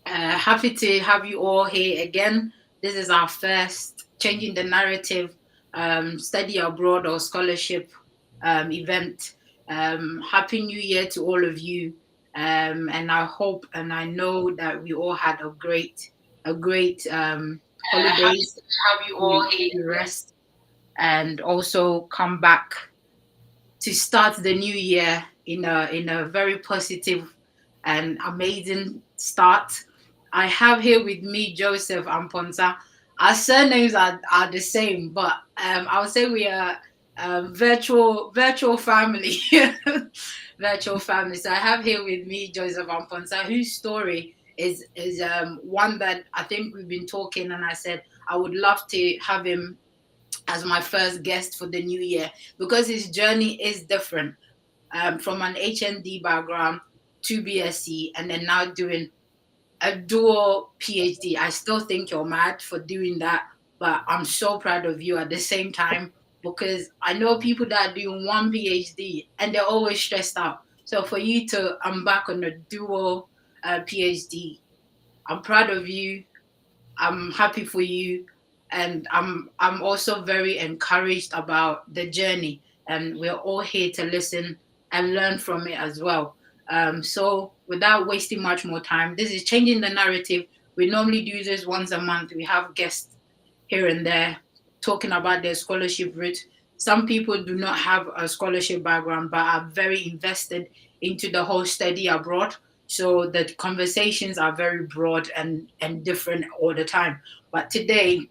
Happy to have you all here again. This is our first Changing the Narrative study abroad or scholarship event. Happy New Year to all of you. And I hope and I know that we all had a great Happy holidays to have you all here. to rest and also come back to start the new year in a very positive and amazing start. I have here with me Joseph Amponsah. Our surnames are the same, but I would say we are virtual family. Virtual family. So I have here with me Joseph Amponsah, whose story is one that I think we've been talking, and I said I would love to have him as my first guest for the new year because his journey is different, from an HND background to BSc and then now doing a dual PhD. I still think you're mad for doing that, but I'm so proud of you at the same time because I know people that are doing one PhD and they're always stressed out. So for you to embark on a dual PhD, I'm proud of you. I'm happy for you, and I'm also very encouraged about the journey. And we're all here to listen and learn from it as well. So without wasting much more time, this is changing the narrative. We normally do this once a month. We have guests here and there talking about their scholarship route. Some people do not have a scholarship background but are very invested into the whole study abroad. So the conversations are very broad and different all the time. But today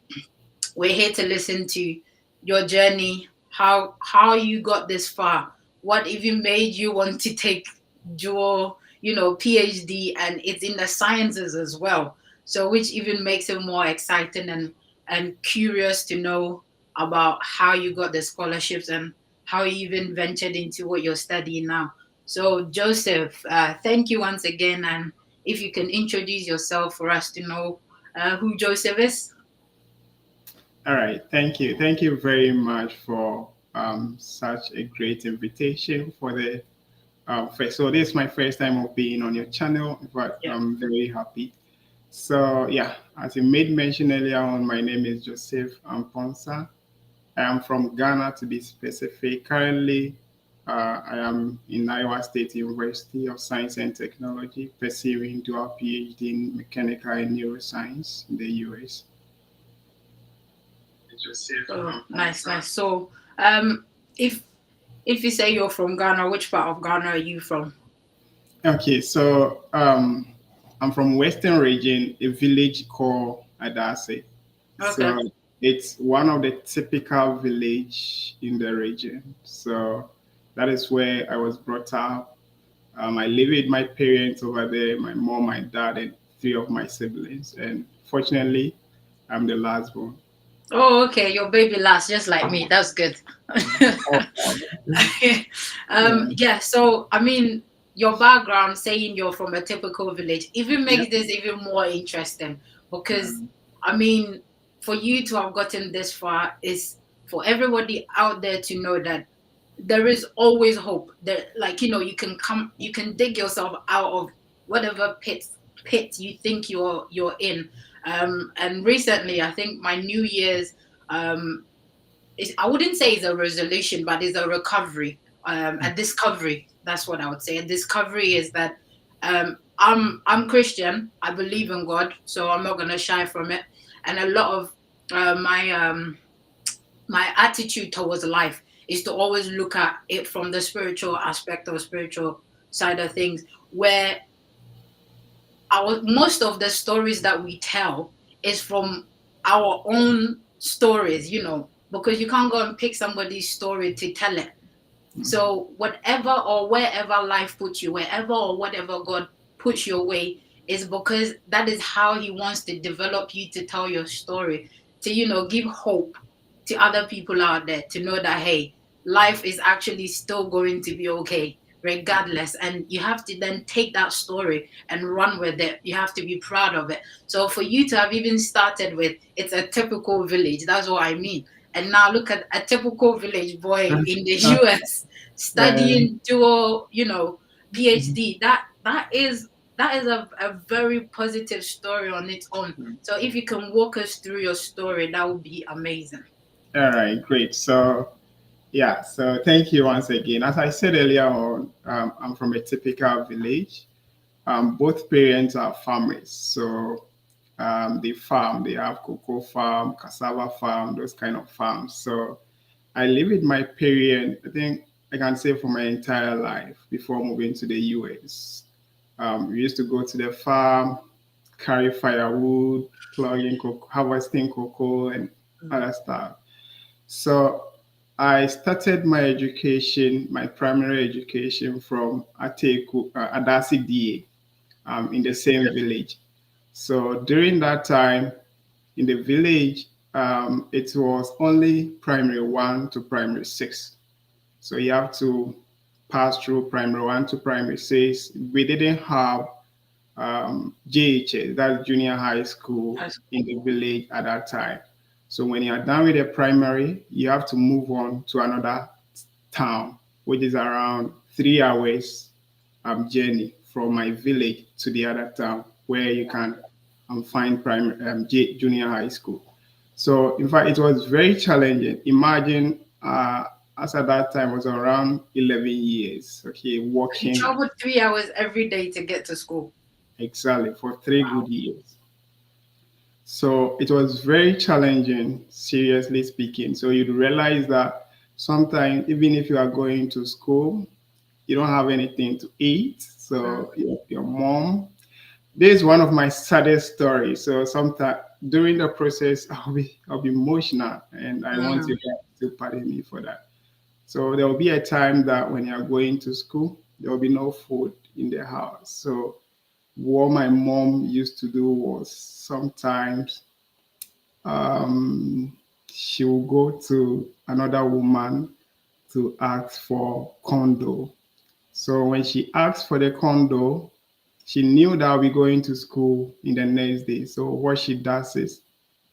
we're here to listen to your journey, how you got this far, what even made you want to take dual, PhD, and it's in the sciences as well. So which even makes it more exciting and curious to know about how you got the scholarships and how you even ventured into what you're studying now. So Joseph, thank you once again, and if you can introduce yourself for us to know who Joseph is. All right, thank you. Thank you very much for such a great invitation for the first. So this is my first time of being on your channel, but Yeah. I'm very happy. So yeah, as you made mention earlier on, my name is Joseph Amponsah. I am from Ghana to be specific. Currently, I am in Iowa State University of Science and Technology, pursuing dual PhD in mechanical and neuroscience in the US. Joseph Oh, nice, Amponsah. nice. So, if you say you're from Ghana, which part of Ghana are you from? Okay, so I'm from Western region, a village called Adase. Okay. So it's one of the typical village in the region. So that is where I was brought up. I live with my parents over there, my mom, my dad, and three of my siblings. And fortunately, I'm the last born. Oh, okay. Your baby last, just like me. That's good. Yeah. Yeah. So, I mean, your background, saying you're from a typical village, even Yeah. makes this even more interesting because, Um, I mean, for you to have gotten this far is for everybody out there to know that there is always hope. That, like, you can dig yourself out of whatever pit you think you're in. And recently, I think my New Year's, um I wouldn't say it's a resolution, but it's a recovery, a discovery. That's what I would say. A discovery is that, I'm Christian. I believe in God, so I'm not gonna shy from it. And a lot of my attitude towards life is to always look at it from the spiritual aspect or spiritual side of things, where our most of the stories that we tell is from our own stories, because you can't go and pick somebody's story to tell it. So whatever or wherever life puts you, wherever or whatever God puts your way, is because that is how He wants to develop you to tell your story, to give hope to other people out there to know that, hey, life is actually still going to be okay regardless. And you have to then take that story and run with it. You have to be proud of it. So for you to have even started with it's a typical village, that's what I mean. And now look at a typical village boy in the US yeah. studying dual, PhD. That is that is a very positive story on its own. So if you can walk us through your story, that would be amazing. All right, great. So, yeah, so thank you once again. As I said earlier on, I'm from a typical village. Both parents are farmers, so they farm. They have cocoa farm, cassava farm, those kind of farms. So I live with my parents. I think I can say for my entire life before moving to the US. We used to go to the farm, carry firewood, plugging cocoa, harvesting cocoa, and Mm. other stuff. So I started my education, my primary education from Ateku, Adasi DA, in the same village. So during that time in the village, it was only primary one to primary six. So you have to pass through primary one to primary six. We didn't have JHS, that's junior high school That's in the village at that time. So when you are done with the primary, you have to move on to another town, which is around 3 hours journey from my village to the other town where you can find primary junior high school. So in fact, it was very challenging. Imagine as at that time was around 11 years. Okay, You walking traveled 3 hours every day to get to school. exactly for 3 good Wow. years. So it was very challenging, seriously speaking. So you'd realize that sometimes, even if you are going to school, you don't have anything to eat. Mm, So your mom, this is one of my saddest stories. So sometimes during the process, I'll be emotional, and I want you mm. guys to pardon me for that. So there will be a time that when you're going to school, there will be no food in the house. So what my mom used to do was sometimes um, she will go to another woman to ask for condo. So when she asked for the condo, she knew that I'll be going to school in the next day. So what she does is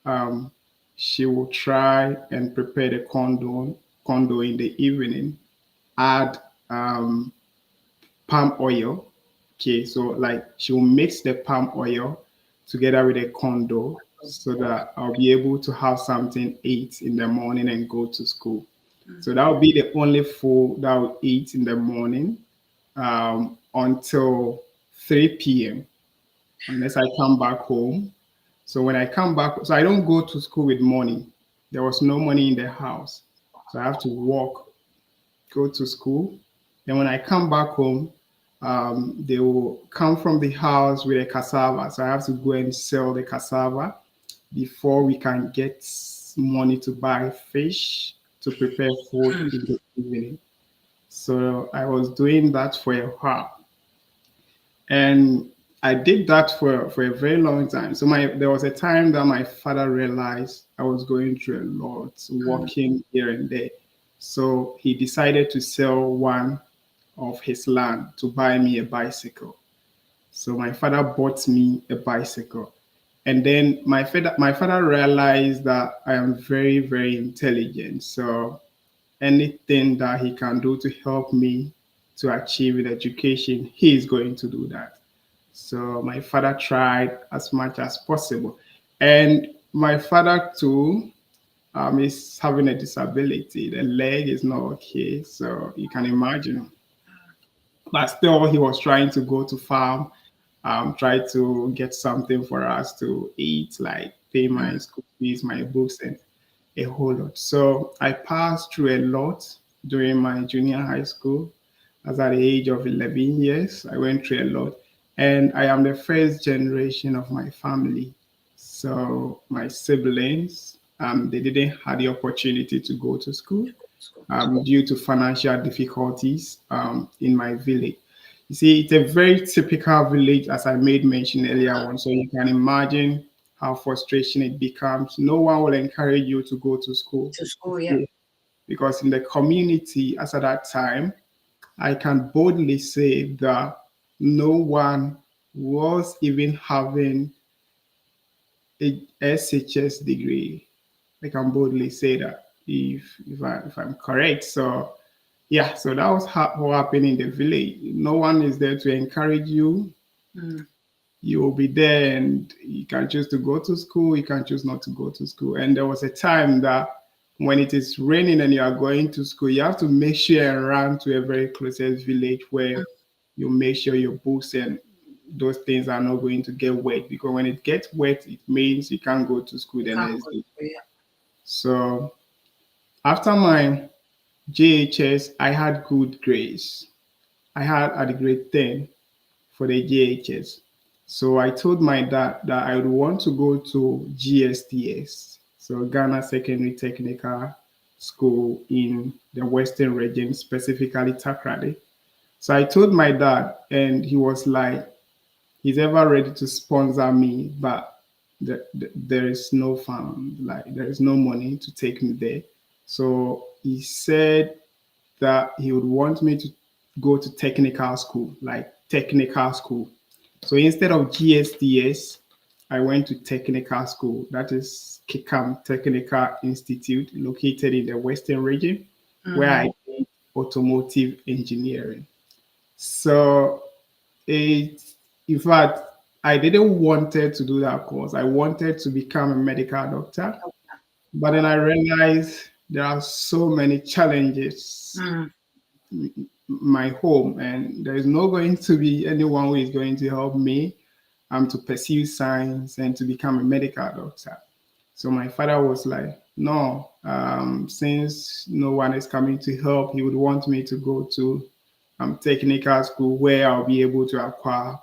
um, she will try and prepare the condo in the evening, add um, palm oil. Okay, so like she will mix the palm oil together with a condo so that I'll be able to have something eat in the morning and go to school. Mm. So that will be the only food that I'll eat in the morning until 3 p.m. unless I come back home. So when I come back, so I don't go to school with money. There was no money in the house. So I have to walk, go to school. Then when I come back home, they will come from the house with a cassava. So I have to go and sell the cassava before we can get money to buy fish to prepare food Mm. in the evening. So I was doing that for a while. And I did that for a very long time. So there was a time that my father realized I was going through a lot, Mm. walking here and there. So he decided to sell one of his land to buy me a bicycle. So my father bought me a bicycle. And then my father realized that I am very, very intelligent. So anything that he can do to help me to achieve with education, he is going to do that. So my father tried as much as possible. And my father too is having a disability. The leg is not okay. So you can imagine. But still, he was trying to go to farm, try to get something for us to eat, like pay my Mm. school fees, my books, and a whole lot. So I passed through a lot during my junior high school. As at the age of 11 years, I went through a lot. And I am the first generation of my family. So my siblings, they didn't have the opportunity to go to school School. due to financial difficulties in my village. You see, it's a very typical village, as I made mention earlier on. So you can imagine how frustration it becomes. No one will encourage you to go to school. To school, yeah. Because in the community, as at that time, I can boldly say that no one was even having a SHS degree. I can boldly say that if I'm correct. So yeah, so that was what happened in the village. No one is there to encourage you. Mm. You will be there and you can choose to go to school, you can choose not to go to school. And there was a time that when it is raining and you are going to school, you have to make sure and run to a very closest village where you make sure your books and those things are not going to get wet, because when it gets wet, it means you can't go to school You the can't next go day. through it. So after my JHS, I had good grades. I had at the grade 10 for the JHS. So I told my dad that I would want to go to GSTS, so Ghana Secondary Technical School in the Western region, specifically Takrady. So I told my dad, and he was like, he's ever ready to sponsor me, but there is no fund, like there is no money to take me there. So he said that he would want me to go to technical school, like technical school. So instead of GSDS, I went to technical school. That is Kikam Technical Institute, located in the Western region, where Mm. I did automotive engineering. So it, in fact, I didn't wanted to do that course. I wanted to become a medical doctor, but then Wow. I realized there are so many challenges Mm. my home, and there is not going to be anyone who is going to help me to pursue science and to become a medical doctor. So my father was like, no, since no one is coming to help, he would want me to go to technical school where I'll be able to acquire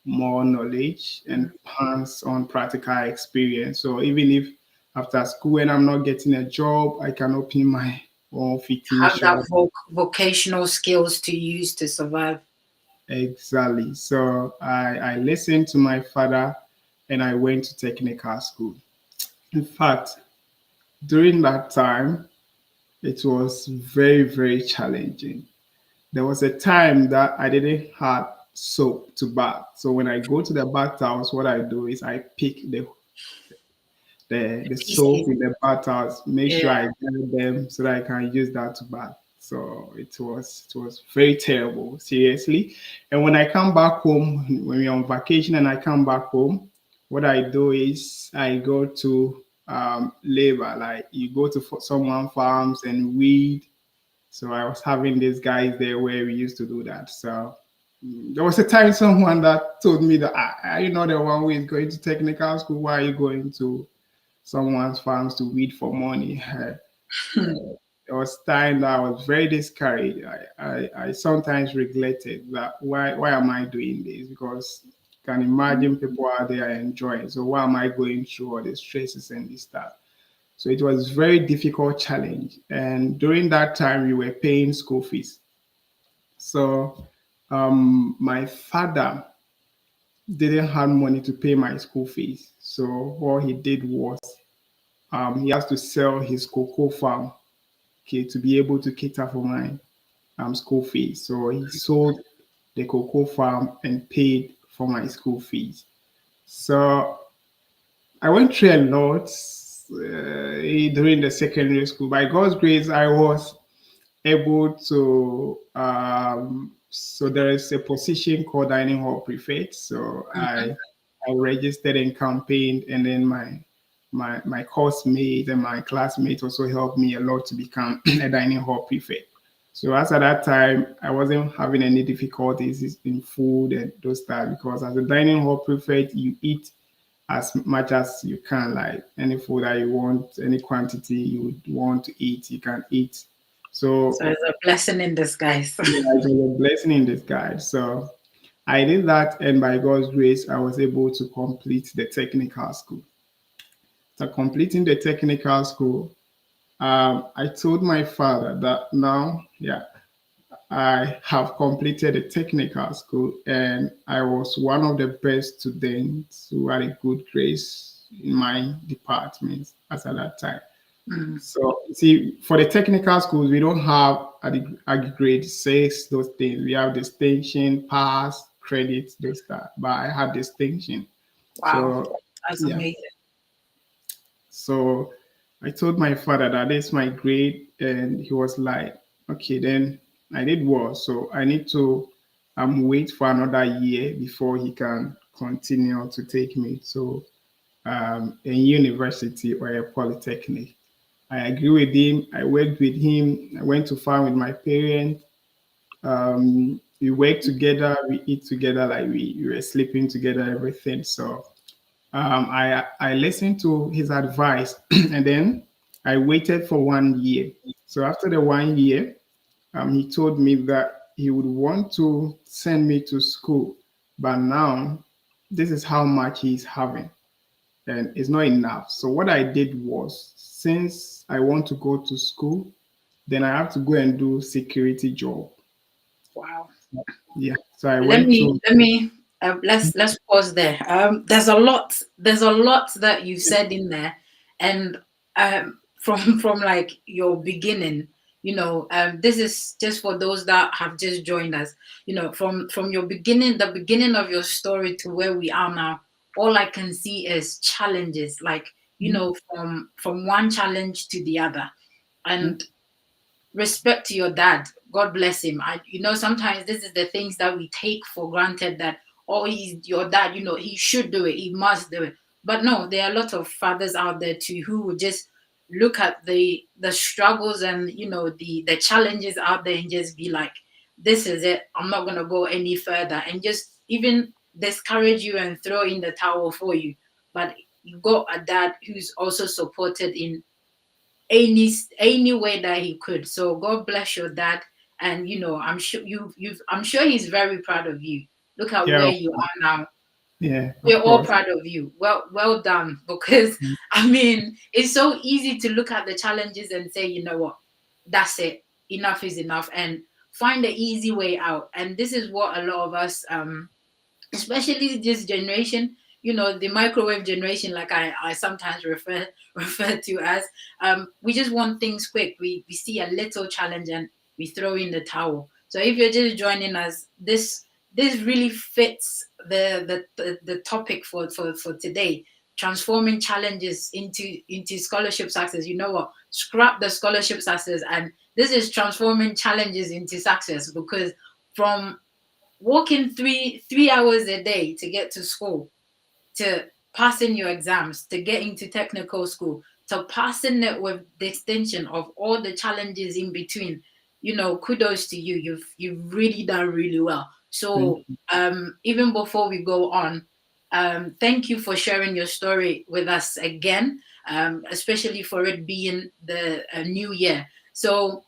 more knowledge and hands-on practical experience. So even if after school when I'm not getting a job, I can open my own fitting Have that shop. vocational skills to use to survive. Exactly. So I listened to my father and I went to technical school. In fact, during that time, it was very, very challenging. There was a time that I didn't have soap to bath. So when I go to the bathhouse, what I do is I pick the Pieces. soap in the bathhouse, make Yeah. sure I gather them so that I can use that to bath. So it was very terrible, seriously. And when I come back home, when we're on vacation and I come back home, what I do is I go to labor, like you go to someone farms and weed. So I was having these guys there where we used to do that. So there was a time someone that told me that, are you not the one who is going to technical school? Why are you going to someone's farms to weed for money? There was time that I was very discouraged. I sometimes regretted that why am I doing this? Because you can imagine people out there enjoying. So why am I going through all the stresses and this stuff? So it was very difficult challenge. And during that time, we were paying school fees. So my father didn't have money to pay my school fees. So what he did was he has to sell his cocoa farm, okay, to be able to cater for my school fees. So he sold the cocoa farm and paid for my school fees. So I went through a lot during the secondary school. By God's grace, I was able to. So there is a position called dining hall prefect. So I registered and campaigned, and then my course mate and my classmates also helped me a lot to become a dining hall prefect. So as at that time, I wasn't having any difficulties in food and those stuff, because as a dining hall prefect, you eat as much as you can, like any food that you want, any quantity you would want to eat, you can eat. So So it's a blessing in disguise. yeah, it was a blessing in disguise. So I did that, and by God's grace, I was able to complete the technical school. So completing the technical school, I told my father that now, yeah, I have completed a technical school and I was one of the best students who had a good grades in my department as at that time. Mm. So, see, for the technical schools, we don't have at grade six those things. We have distinction, pass, credit, those stuff. But I had distinction. Wow. So, That's yeah. amazing. So I told my father that this is my grade, and he was like, okay, then I did well. So I need to wait for another year before he can continue to take me to a university or a polytechnic. I agree with him. I worked with him. I went to farm with my parents. We work together. We eat together. Like we were sleeping together. Everything. So I listened to his advice, and then I waited for 1 year. So after the 1 year, he told me that he would want to send me to school, but now this is how much he's having, and it's not enough. So what I did was, since I want to go to school, then I have to go and do security job. Wow. Yeah. So I let went me to. let me let's pause there. There's a lot that you said in there, and from like your beginning, this is just for those that have just joined us. From your beginning, the beginning of your story to where we are now, all I can see is challenges, like, from one challenge to the other. And respect to your dad. God bless him. Sometimes this is the things that we take for granted, that, oh, he's your dad, he should do it, he must do it. But no, there are a lot of fathers out there too who would just look at the struggles and, the challenges out there and just be like, this is it. I'm not gonna go any further, and just even discourage you and throw in the towel for you. But you got a dad who's also supported in any way that he could. So God bless your dad, and I'm sure I'm sure he's very proud of you. Look at where Yeah. you are now. Yeah. We're Of all course. proud of you. Well done. Because I mean, it's so easy to look at the challenges and say, you know what, that's it. Enough is enough, and find the easy way out. And this is what a lot of us, especially this generation, the microwave generation, like I sometimes refer refer to as, we just want things quick. We see a little challenge and we throw in the towel. So if you're just joining us, this really fits the topic for today: transforming challenges into scholarship success. You know what, scrap the scholarship success, and this is transforming challenges into success. Because from walking three hours a day to get to school, to passing your exams, to getting to technical school, to passing it with distinction of all the challenges in between, kudos to you. You've really done really well. Thank So even before we go on, thank you for sharing your story with us again, especially for it being the new year. So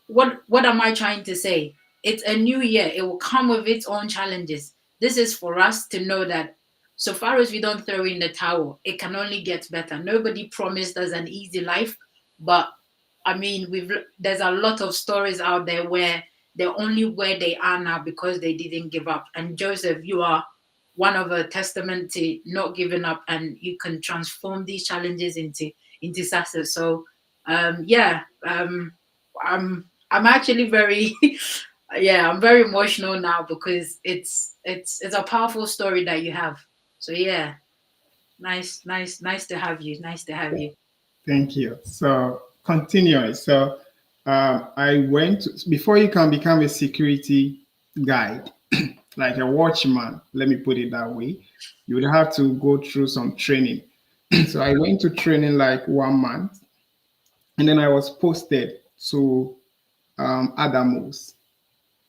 what am I trying to say? It's a new year. It will come with its own challenges. This is for us to know that so far as we don't throw in the towel, it can only get better. Nobody promised us an easy life, but I mean, there's a lot of stories out there where they're only where they are now because they didn't give up. And Joseph, you are one of a testament to not giving up, and you can transform these challenges into success. So yeah, I'm actually very yeah, I'm very emotional now because it's a powerful story that you have. So yeah, nice to have you. Nice to have you. Thank you. So continuing. So I went before you can become a security guide, like a watchman. Let me put it that way. You would have to go through some training. So I went to training like 1 month, and then I was posted to Adamos.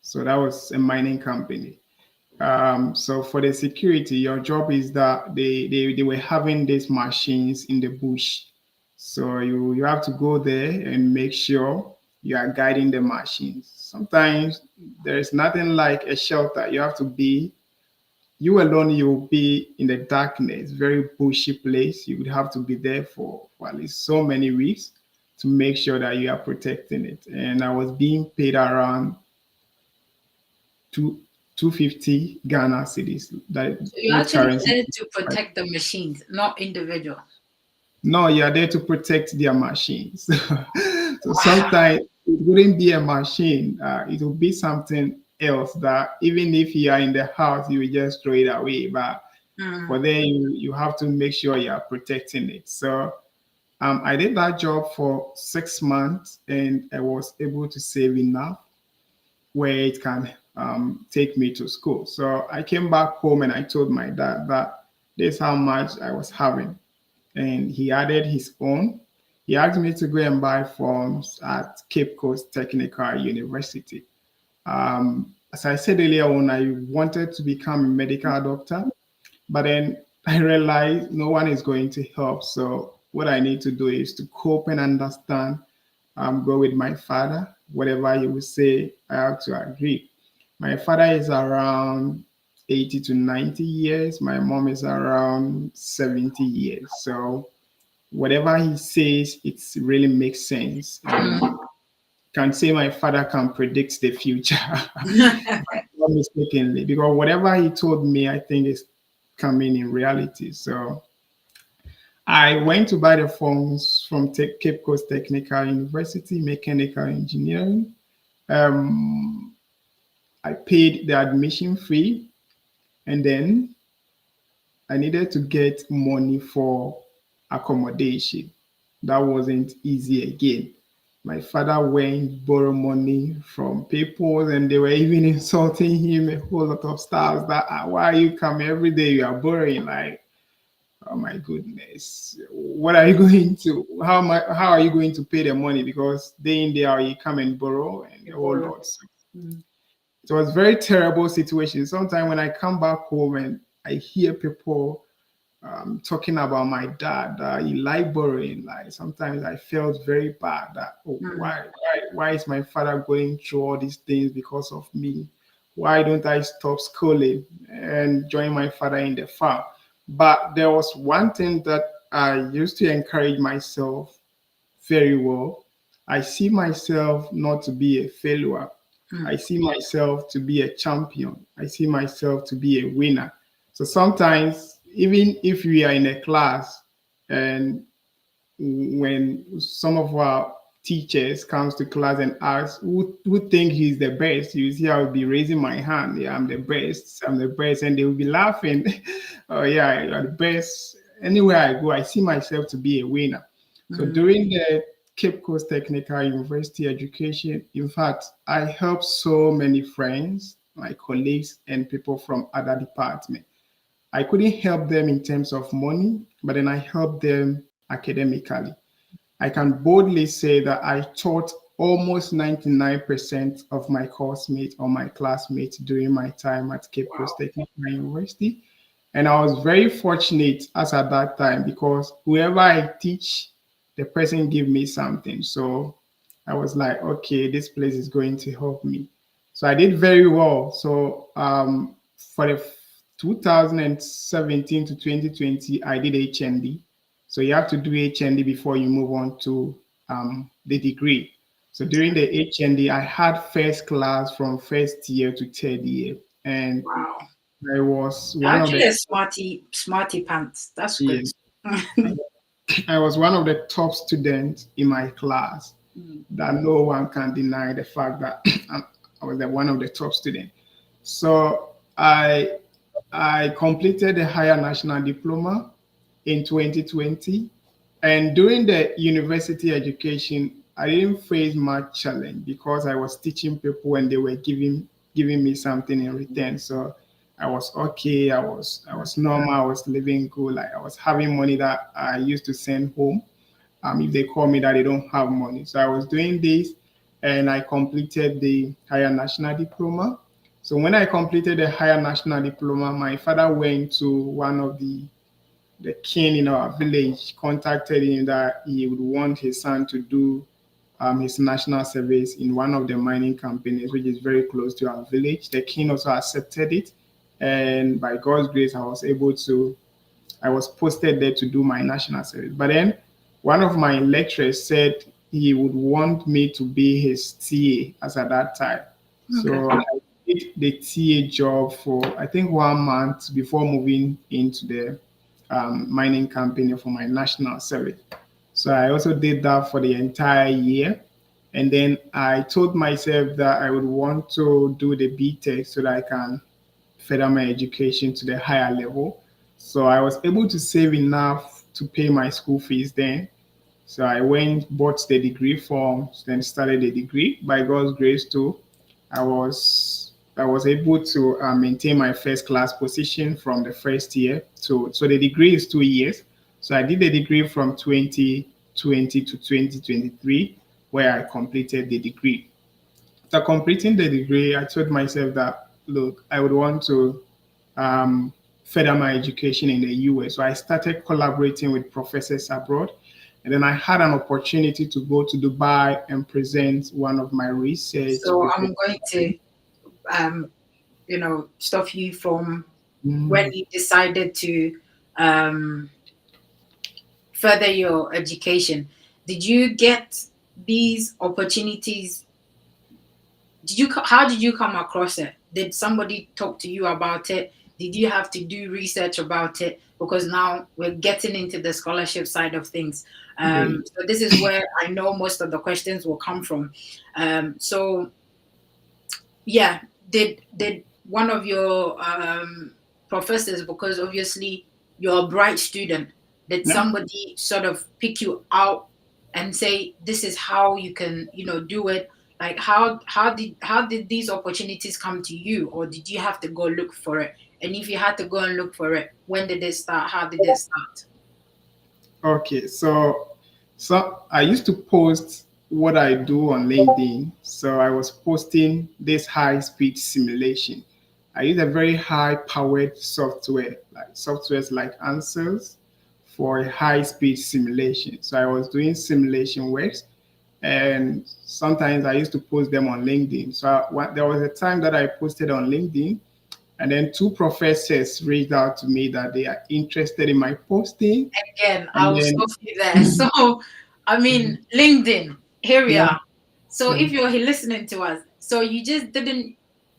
So that was a mining company. So for the security, your job is that they were having these machines in the bush. So you have to go there and make sure you are guiding the machines. Sometimes there's nothing like a shelter. You have to be you alone. You'll be in the darkness, very bushy place. You would have to be there for at least so many weeks to make sure that you are protecting it. And I was being paid around two 250 Ghana cities. That So you're which actually currency? there to protect the machines, not individuals. No, you are there to protect their machines. So Wow. sometimes it wouldn't be a machine. It will be something else that even if you are in the house, you will just throw it away. But for Mm. there, you have to make sure you are protecting it. So I did that job for 6 months, and I was able to save enough where it can take me to school. So I came back home and I told my dad that this is how much I was having. And he added his own. He asked me to go and buy forms at Cape Coast Technical University. As I said earlier on, I wanted to become a medical doctor, but then I realized no one is going to help. So what I need to do is to cope and understand, go with my father. Whatever he will say, I have to agree. My father is around 80 to 90 years. My mom is around 70 years. So whatever he says, it really makes sense. And Mm. can say my father can predict the future, not mistakenly, because whatever he told me, I think is coming in reality. So I went to buy the forms from Cape Coast Technical University, Mechanical Engineering. Um, I paid the admission fee, and then I needed to get money for accommodation. That wasn't easy again. My father went borrow money from people, and they were even insulting him a whole lot of stuff. That why are you coming every day? You are borrowing. Like, oh my goodness, what are you going to? How are you going to pay the money? Because day in day out you come and borrow and the whole Borrow. lot. So Mm. it was very terrible situation. Sometimes when I come back home and I hear people talking about my dad that he liked borrowing. Like sometimes I felt very bad that oh, Mm. why is my father going through all these things because of me? Why don't I stop schooling and join my father in the farm? But there was one thing that I used to encourage myself very well. I see myself not to be a failure. I Mm. see myself to be a champion. I see myself to be a winner. So sometimes, even if we are in a class and when some of our teachers comes to class and asks who think he's the best, you see I will be raising my hand. Yeah, I'm the best. I'm the best, and they will be laughing. Oh yeah, you're the best. Anywhere I go, I see myself to be a winner. So Mm. during the Cape Coast Technical University education, in fact, I helped so many friends, my colleagues, and people from other departments. I couldn't help them in terms of money, but then I helped them academically. I can boldly say that I taught almost 99% of my course mates or my classmates during my time at Cape Coast Wow. Technical University. And I was very fortunate as at that time because whoever I teach, the person give me something. So I was like, okay, this place is going to help me. So I did very well. So for the 2017 to 2020, I did HND. So you have to do HND before you move on to the degree. So during the HND, I had first class from first year to third year, and Wow. I was You're one of actually the a smarty pants. That's good. yes, I was one of the top students in my class. Mm. That no one can deny the fact that I was one of the top students. So I completed the higher national diploma in 2020. And during the university education, I didn't face much challenge because I was teaching people and they were giving me something in return. So I was okay. I was normal. I was living good. Like I was having money that I used to send home. If they call me that they don't have money. So I was doing this and I completed the higher national diploma. So when I completed the higher national diploma, my father went to one of the king in our village, contacted him that he would want his son to do his national service in one of the mining companies, which is very close to our village. The king also accepted it. And by God's grace, I was posted there to do my national service. But then one of my lecturers said he would want me to be his TA as at that time. Okay. So I did the TA job for I think 1 month before moving into the mining company for my national service. So I also did that for the entire year. And then I told myself that I would want to do the BTech so that I can further my education to the higher level. So I was able to save enough to pay my school fees then. So I went, bought the degree forms, then started the degree. By God's grace too, I was I was able to maintain my first class position from the first year to, so the degree is 2 years. So I did the degree from 2020 to 2023, where I completed the degree. After completing the degree, I told myself that, look, I would want to um, further my education in the US. So I started collaborating with professors abroad. And then I had an opportunity to go to Dubai and present one of my research So before. I'm going to, um, stop you from when Mm, you decided to um, further your education. Did you get these opportunities? How did you come across it? Did somebody talk to you about it? Did you have to do research about it? Because now we're getting into the scholarship side of things. great. So this is where I know most of the questions will come from. So yeah, did one of your professors, because obviously you're a bright student, did Yeah. somebody sort of pick you out and say this is how you can do it? Like how did these opportunities come to you, or did you have to go look for it? And if you had to go and look for it, when did it start? How did it start? Okay, so I used to post what I do on LinkedIn. So I was posting this high speed simulation. I use a very high powered software, like softwares like Answers for a high speed simulation. So I was doing simulation works, and sometimes I used to post them on LinkedIn. So there was a time that I posted on LinkedIn, and then two professors reached out to me that they are interested in my posting. Again, I And will then stop you there. So, I mean, LinkedIn, here we yeah, are. So, yeah, if you're listening to us, so you just didn't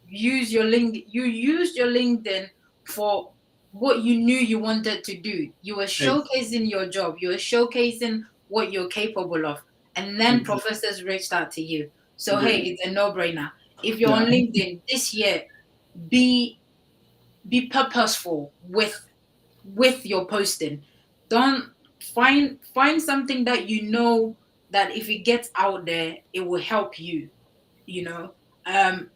use your LinkedIn, you used your LinkedIn for what you knew you wanted to do. You were ex- showcasing your job, you were showcasing what you're capable of. And then ex- professors reached out to you. So, hey, great. it's a no brainer. If you're on Yeah, LinkedIn this year, be be purposeful with your posting. Don't find something that you know that if it gets out there, it will help you. You know,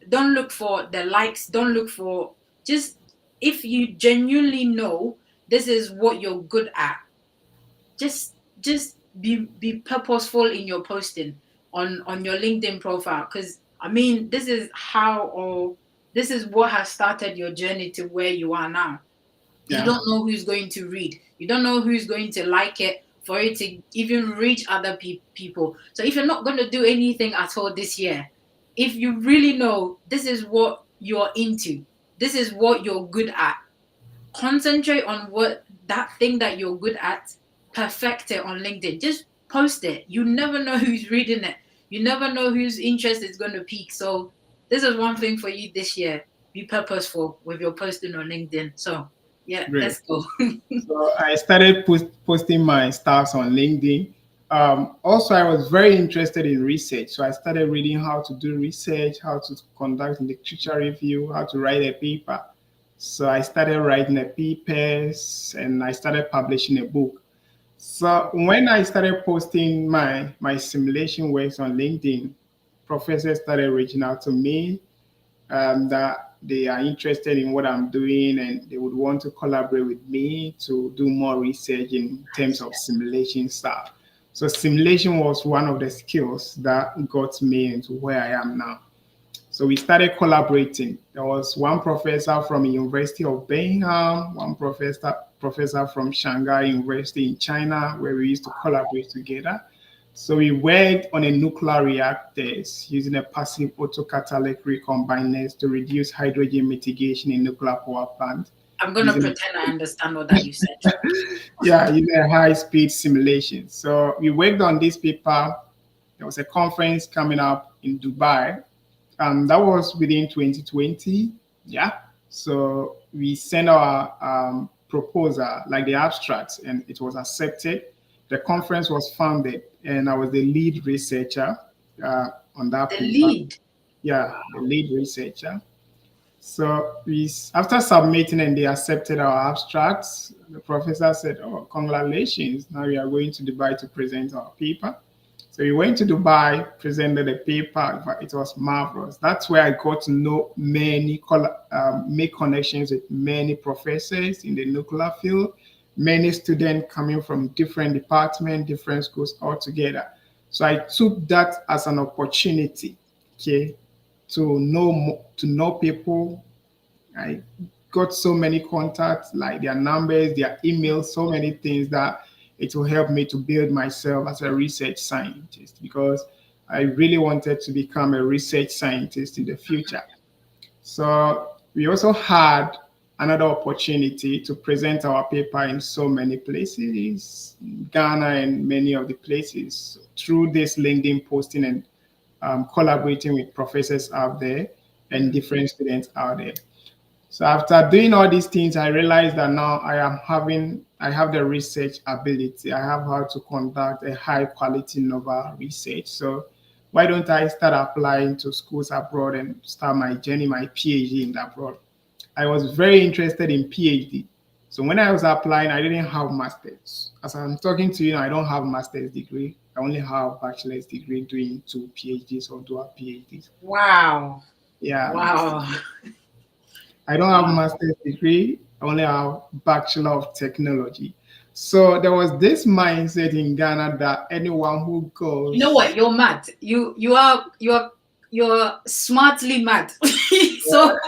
don't look for the likes. Don't look for just if you genuinely know this is what you're good at. Just be purposeful in your posting on your LinkedIn profile, because I mean this is how, or this is what has started your journey to where you are now. You yeah, don't know who's going to read, you don't know who's going to like it for it to even reach other people. So if you're not going to do anything at all this year, if you really know this is what you're into, this is what you're good at, concentrate on what that thing that you're good at, perfect it on LinkedIn, just post it. You never know who's reading it, you never know whose interest is going to pique. So this is one thing for you this year: be purposeful with your posting on LinkedIn. So yeah, great. let's go. So I started posting my stuffs on LinkedIn. Also, I was very interested in research. So I started reading how to do research, how to conduct literature review, how to write a paper. So I started writing a papers and I started publishing a book. So when I started posting my simulation works on LinkedIn, professors started reaching out to me that they are interested in what I'm doing and they would want to collaborate with me to do more research in terms of simulation stuff. So simulation was one of the skills that got me into where I am now. So we started collaborating. There was one professor from the University of Birmingham, one professor from Shanghai University in China, where we used to collaborate together. So we worked on a nuclear reactors using a passive autocatalytic recombiners to reduce hydrogen mitigation in nuclear power plant. I'm gonna Using pretend I understand what that you said. yeah, using a high-speed simulation. So we worked on this paper. There was a conference coming up in Dubai. That was within 2020. Yeah. So we sent our proposal, like the abstract, and it was accepted. The conference was funded, and I was the lead researcher uh, on that The paper. lead. Yeah, the lead researcher. So after submitting and they accepted our abstracts, the professor said, "Oh, congratulations! Now we are going to Dubai to present our paper." So we went to Dubai, presented a paper. But it was marvelous. That's where I got to know make connections with many professors in the nuclear field, many students coming from different departments, different schools altogether. So I took that as an opportunity, okay, to know people. I got so many contacts, like their numbers, their emails, so many things that it will help me to build myself as a research scientist because I really wanted to become a research scientist in the future. So we also had another opportunity to present our paper in so many places, Ghana and many of the places through this LinkedIn posting and collaborating with professors out there and Mm. different students out there. So after doing all these things, I realized that now I have the research ability. I have how to conduct a high quality novel research. So why don't I start applying to schools abroad and start my journey, my PhD in abroad? I was very interested in PhD. So when I was applying, I didn't have masters. As I'm talking to you, I don't have master's degree. I only have bachelor's degree doing two PhDs or dual PhDs. Wow. Yeah, Wow. I don't have Wow. master's degree. I only have bachelor of technology. So there was this mindset in Ghana that anyone who You know goes, what? You're mad. You're smartly mad. So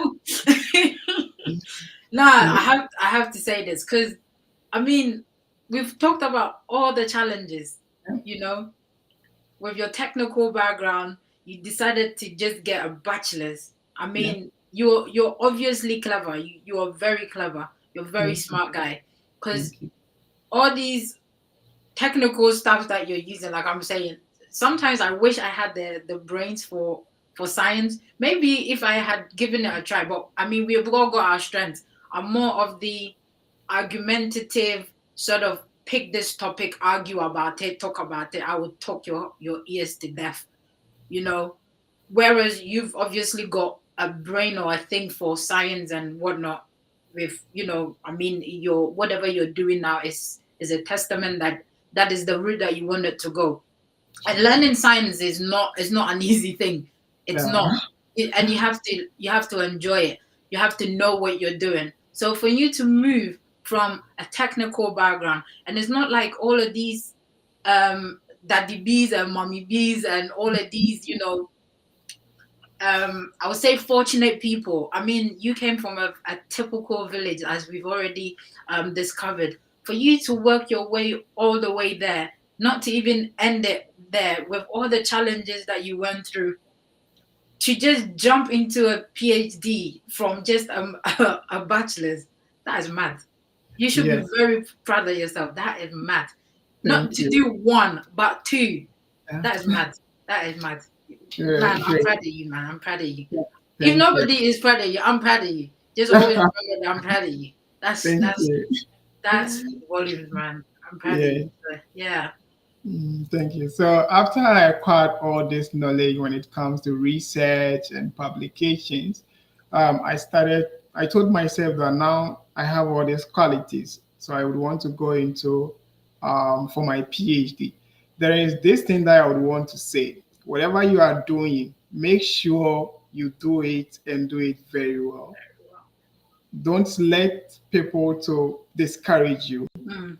nah, I have to say this because I mean we've talked about all the challenges, you know, with your technical background, you decided to just get a bachelor's. I yeah, mean, you're obviously clever. You are very clever. You're a very thank you, smart guy. Because thank you. all these technical stuff that you're using, like I'm saying, sometimes I wish I had the brains for science. Maybe if I had given it a try, but I mean we've all got our strengths. I'm more of the argumentative sort of pick this topic, argue about it, talk about it. I would talk your ears to death, you know. Whereas you've obviously got a brain or a thing for science and whatnot. With I mean, your whatever you're doing now is a testament that that is the route that you wanted to go. And learning science is not an easy thing. It's not. Yeah, And you have to enjoy it. You have to know what you're doing. So for you to move from a technical background, and it's not like all of these daddy bees and mommy bees and all of these, I would say fortunate people. I mean, you came from a typical village, as we've already discovered. For you to work your way all the way there, not to even end it there with all the challenges that you went through, to just jump into a PhD from just a bachelor's, that is mad. You should be yes, very proud of yourself. That is mad. Not thank to you. do one, but two. Yeah, That is mad. That is mad. Man, I'm great. proud of you, man. I'm proud of you. Yeah, If thank you. nobody is proud of you, I'm proud of you. Just always remember that I'm proud of you. That's Thank that's you. that's volumes, man. I'm proud of Yeah. you. So, yeah. Thank you. So after I acquired all this knowledge when it comes to research and publications, I told myself that now I have all these qualities. So I would want to go into, for my PhD. There is this thing that I would want to say. Whatever you are doing, make sure you do it and do it very well. Don't let people to discourage you. Mm,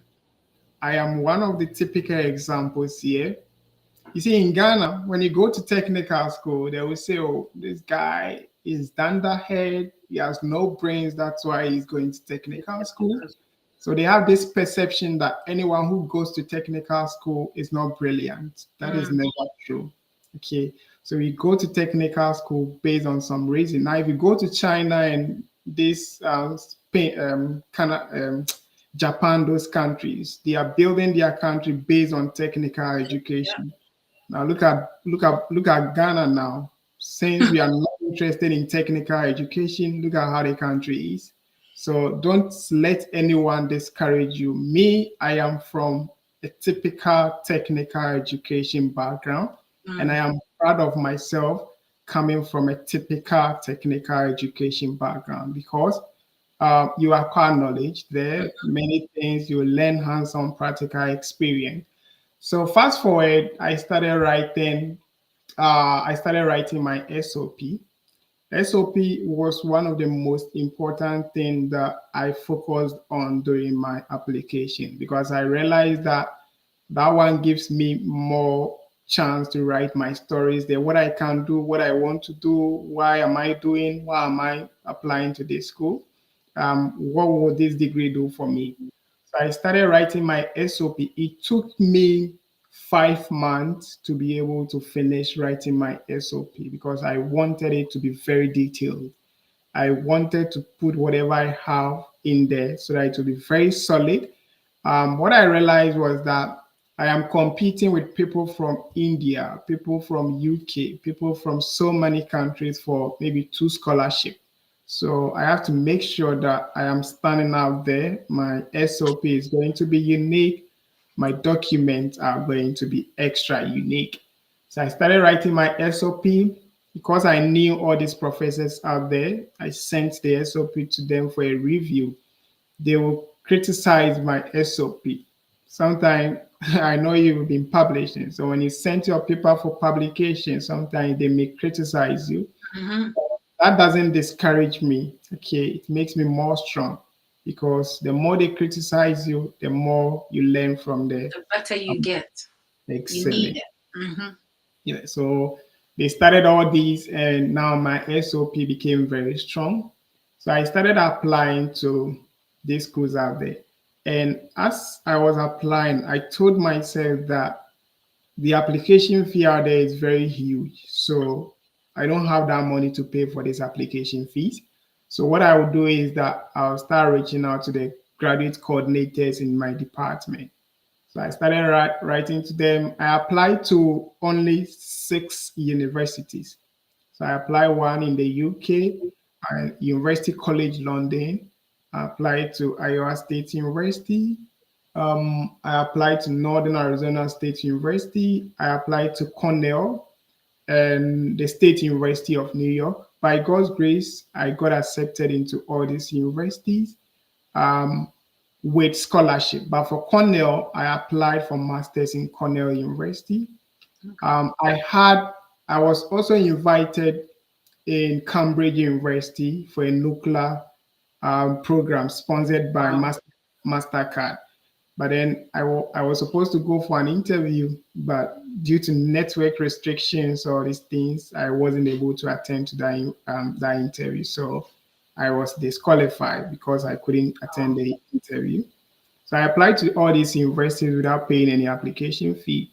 I am one of the typical examples here. You see, in Ghana, when you go to technical school, they will say, oh, this guy is dunderhead. He has no brains. That's why he's going to technical school. So they have this perception that anyone who goes to technical school is not brilliant. That is mm, never true. Okay. So we go to technical school based on some reason. Now, if you go to China and this Spain, Japan, those countries, they are building their country based on technical yeah. education. Now look at Ghana now. Since we are not interested in technical education, look at how the country is. So don't let anyone discourage you. Me, I am from a typical technical education background, and I Mm, am proud of myself coming from a typical technical education background because you acquire knowledge there, many things you learn hands-on practical experience. So fast forward, I started writing my SOP. SOP was one of the most important things that I focused on during my application because I realized that that one gives me more chance to write my stories there, what I can do, what I want to do, why am I doing, why am I applying to this school, what will this degree do for me. So I started writing my SOP. It took me 5 months to be able to finish writing my SOP because I wanted it to be very detailed. I wanted to put whatever I have in there so that it will be very solid. What I realized was that I am competing with people from India, people from UK, people from so many countries for maybe two scholarship. So I have to make sure that I am standing out there. My SOP is going to be unique. My documents are going to be extra unique. So I started writing my SOP because I knew all these professors out there. I sent the SOP to them for a review. They will criticize my SOP. Sometimes I know you've been publishing. So when you send your paper for publication, sometimes they may criticize you. Mm-hmm. That doesn't discourage me. Okay, it makes me more strong because the more they criticize you, the more you learn from the The better you get. You need excellent. it. Mm-hmm. Yeah, so they started all these, and now my SOP became very strong. So I started applying to these schools out there. And as I was applying, I told myself that the application fee out there is very huge. So I don't have that money to pay for this application fees. So what I will do is that I'll start reaching out to the graduate coordinators in my department. So I started writing to them. I applied to only 6 universities. So I applied one in the UK, University College London. I applied to Iowa State University. I applied to Northern Arizona State University. I applied to Cornell and the State University of New York. By God's grace, I got accepted into all these universities. Um, with scholarship. But for Cornell, I applied for masters in Cornell University. Okay. Um, I had I was also invited in Cambridge University for a nuclear program sponsored by Wow. Mastercard. But then I was supposed to go for an interview, but due to network restrictions or these things, I wasn't able to attend to that interview. So I was disqualified because I couldn't attend the interview. So I applied to all these universities without paying any application fee. Okay.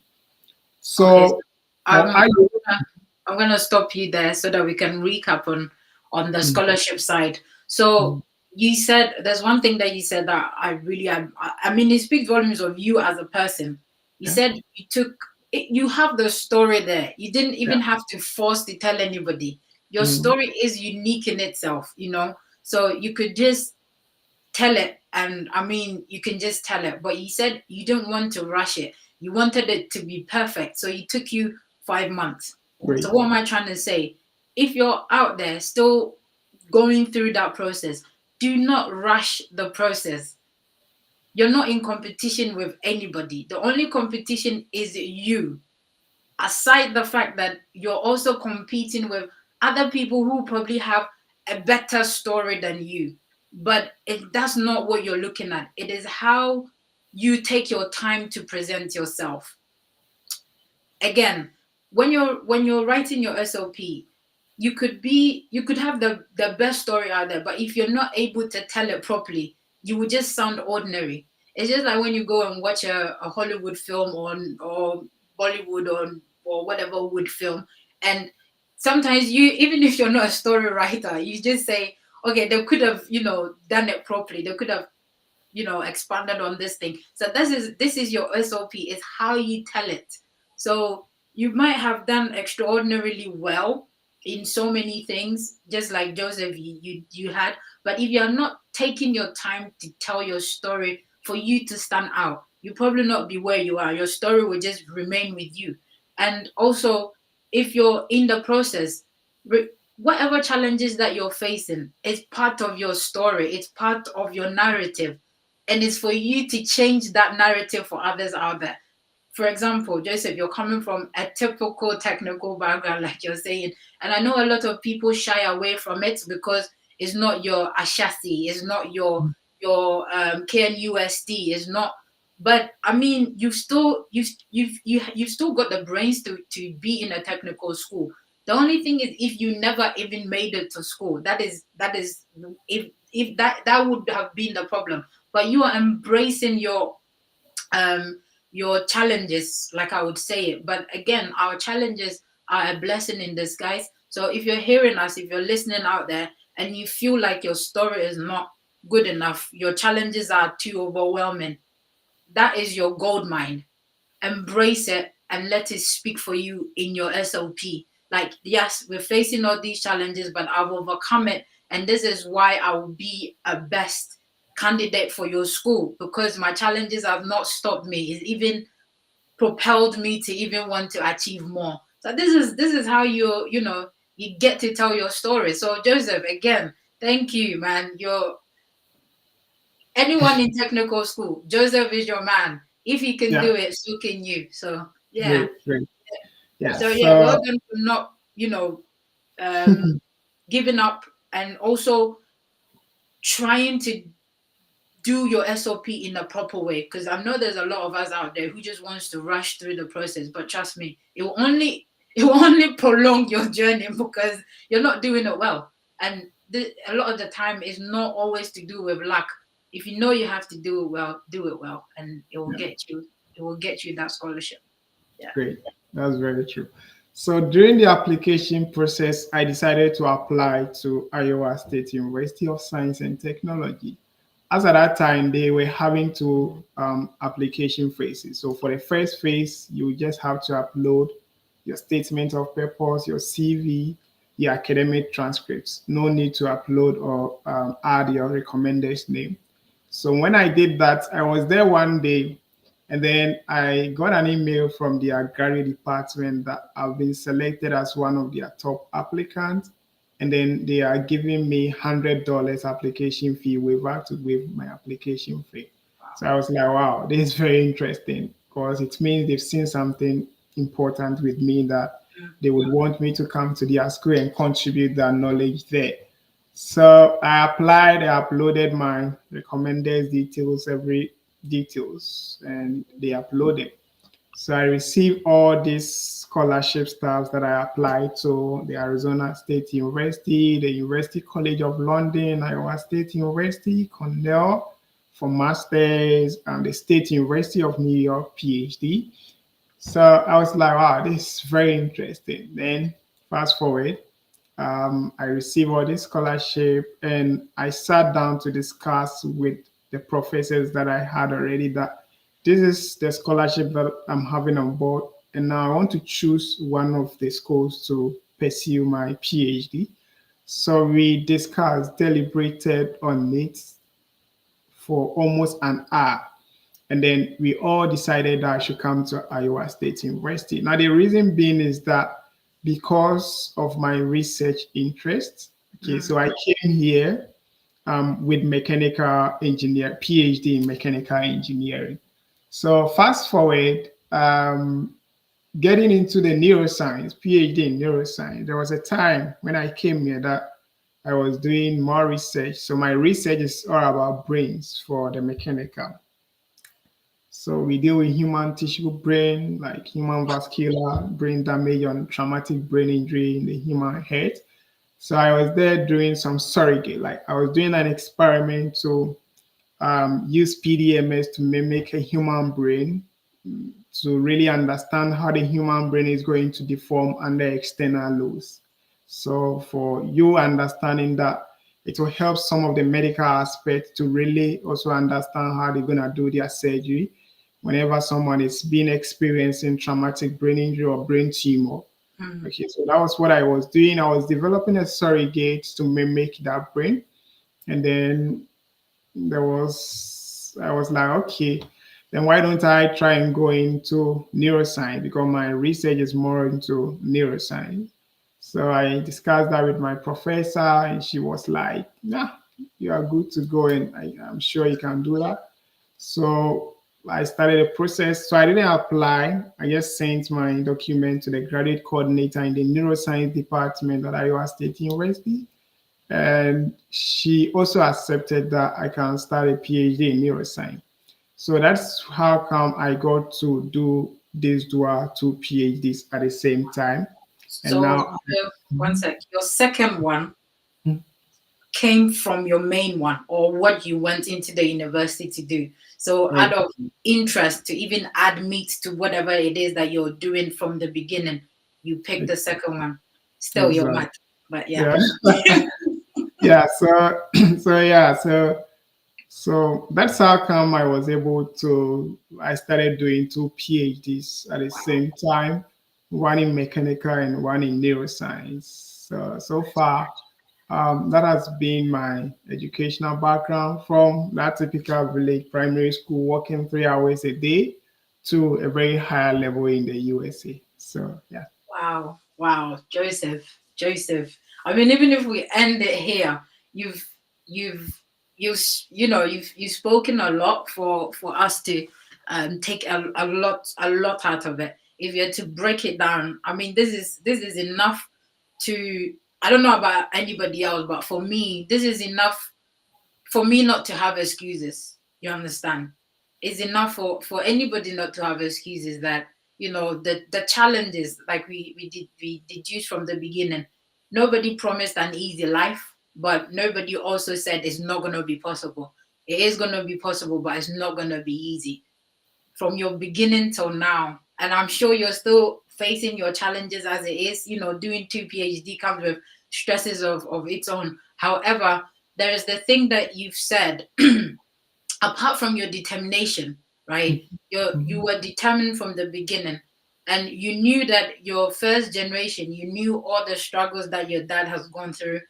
So So for I'm I, I'm gonna stop you there so that we can recap on the scholarship side. So you said there's one thing that you said that I really I mean it speaks volumes of you as a person. You yeah, said you have the story there. You didn't yeah, even have to force to tell anybody. Your mm, story is unique in itself, you know. So you could just tell it, and I mean you can just tell it, but you said you don't want to rush it. You wanted it to be perfect, so it took you 5 months. So great, what am I trying to say? If you're out there still going through that process, do not rush the process. You're not in competition with anybody. The only competition is you, aside the fact that you're also competing with other people who probably have a better story than you. But that's not what you're looking at. It is how you take your time to present yourself. Again, when you're writing your SOP, you could have the best story out there, but if you're not able to tell it properly, you would just sound ordinary. It's just like when you go and watch a Hollywood film or Bollywood or whatever wood film, and sometimes you, even if you're not a story writer, you just say, okay, they could have, done it properly. They could have, expanded on this thing. So this is your SOP, is how you tell it. So you might have done extraordinarily well in so many things, just like Joseph you had. But if you're not taking your time to tell your story for you to stand out, you probably not be where you are. Your story will just remain with you. And also, if you're in the process, whatever challenges that you're facing is part of your story, it's part of your narrative, and it's for you to change that narrative for others out there. for example, Joseph, you're coming from a typical technical background, like you're saying, and I know a lot of people shy away from it because it's not your Ashasi, it's not your KNUSD, it's not. But I mean, you've still got the brains to be in a technical school. The only thing is, if you never even made it to school, that is if that would have been the problem. But you are embracing your challenges, like I would say it. But again, our challenges are a blessing in disguise. So if you're hearing us, if you're listening out there, and you feel like your story is not good enough, your challenges are too overwhelming, that is your gold mine. Embrace it and let it speak for you in your SOP. Like, yes, we're facing all these challenges, but I've overcome it. And this is why I will be a best candidate for your school, because my challenges have not stopped me. It's even propelled me to even want to achieve more. So this is how you get to tell your story. So Joseph, again, thank you, man. You're anyone in technical school. Joseph is your man. If he can Yeah, do it, so can you. So yeah. great, great. Yeah. So yeah, well So done for not, um, giving up, and also trying to do your SOP in a proper way. Because I know there's a lot of us out there who just wants to rush through the process. But trust me, it will only prolong your journey because you're not doing it well. And a lot of the time is not always to do with luck. If you know you have to do it well, and yeah, it will get you that scholarship. Yeah. great. That's very true. So during the application process, I decided to apply to Iowa State University of Science and Technology. As at that time, they were having two application phases. So for the first phase, you just have to upload your statement of purpose, your CV, your academic transcripts. No need to upload or add your recommender's name. So when I did that, I was there one day, and then I got an email from the agrarian department that I've been selected as one of their top applicants. And then they are giving me $100 application fee waiver to waive my application fee. So I was like, wow, this is very interesting because it means they've seen something important with me that they would want me to come to their school and contribute that knowledge there. So I applied, I uploaded my recommended details, every details, and they uploaded. So I received all these scholarship stuff that I applied to the Arizona State University, the University College of London, Iowa State University, Cornell for masters, and the State University of New York PhD. So I was like, wow, this is very interesting. Then fast forward, I received all this scholarship, and I sat down to discuss with the professors that I had already that this is the scholarship that I'm having on board, and now I want to choose one of the schools to pursue my PhD. So we discussed, deliberated on it for almost an hour. And then we all decided that I should come to Iowa State University. Now, the reason being is that because of my research interest, okay, Mm, so I came here with mechanical engineer, PhD in mechanical engineering. So fast forward, getting into the neuroscience, PhD in neuroscience, there was a time when I came here that I was doing more research. So my research is all about brains for the mechanical. So we deal with human tissue brain, like human vascular brain damage and traumatic brain injury in the human head. So I was there doing some surrogate, like I was doing an experiment to use PDMS to mimic a human brain to really understand how the human brain is going to deform under external loads. So for you understanding that, it will help some of the medical aspects to really also understand how they're gonna do their surgery whenever someone is being experiencing traumatic brain injury or brain tumor. mm, Okay, so that was what I was doing. I was developing a surrogate to mimic that brain, and then I was like, okay, then why don't I try and go into neuroscience because my research is more into neuroscience. So I discussed that with my professor, and she was like, nah, you are good to go, and I'm sure you can do that. So I started a process. So I didn't apply. I just sent my document to the graduate coordinator in the neuroscience department at Iowa State University. And she also accepted that I can start a PhD in neuroscience. So that's how come I got to do these dual two PhDs at the same time. And So, now, one sec. Your second one came from your main one, or what you went into the university to do. So, oh, out of interest to even add meat to whatever it is that you're doing from the beginning, you picked the second one. Still, you're exactly. mad, but yeah. Yeah. Yeah. So, so that's how come I was able to. I started doing two PhDs at the same time, one in mechanical and one in neuroscience. So far, that has been my educational background from that typical village primary school, working 3 hours a day, to a very high level in the USA. So yeah. Wow, wow, Joseph. I mean, even if we end it here, you've you've you've spoken a lot for us to take a lot out of it. If you're to break it down, I mean, this is enough to. I don't know about anybody else, but for me, this is enough for me not to have excuses. You understand? It's enough for anybody not to have excuses that the challenges like we deduced from the beginning. Nobody promised an easy life, but nobody also said it's not going to be possible. It is going to be possible, but it's not going to be easy from your beginning till now. And I'm sure you're still facing your challenges as it is. Doing two PhD comes with stresses of its own. However, there is the thing that you've said, apart from your determination, right? You were determined from the beginning, and you knew that your first generation, you knew all the struggles that your dad has gone through.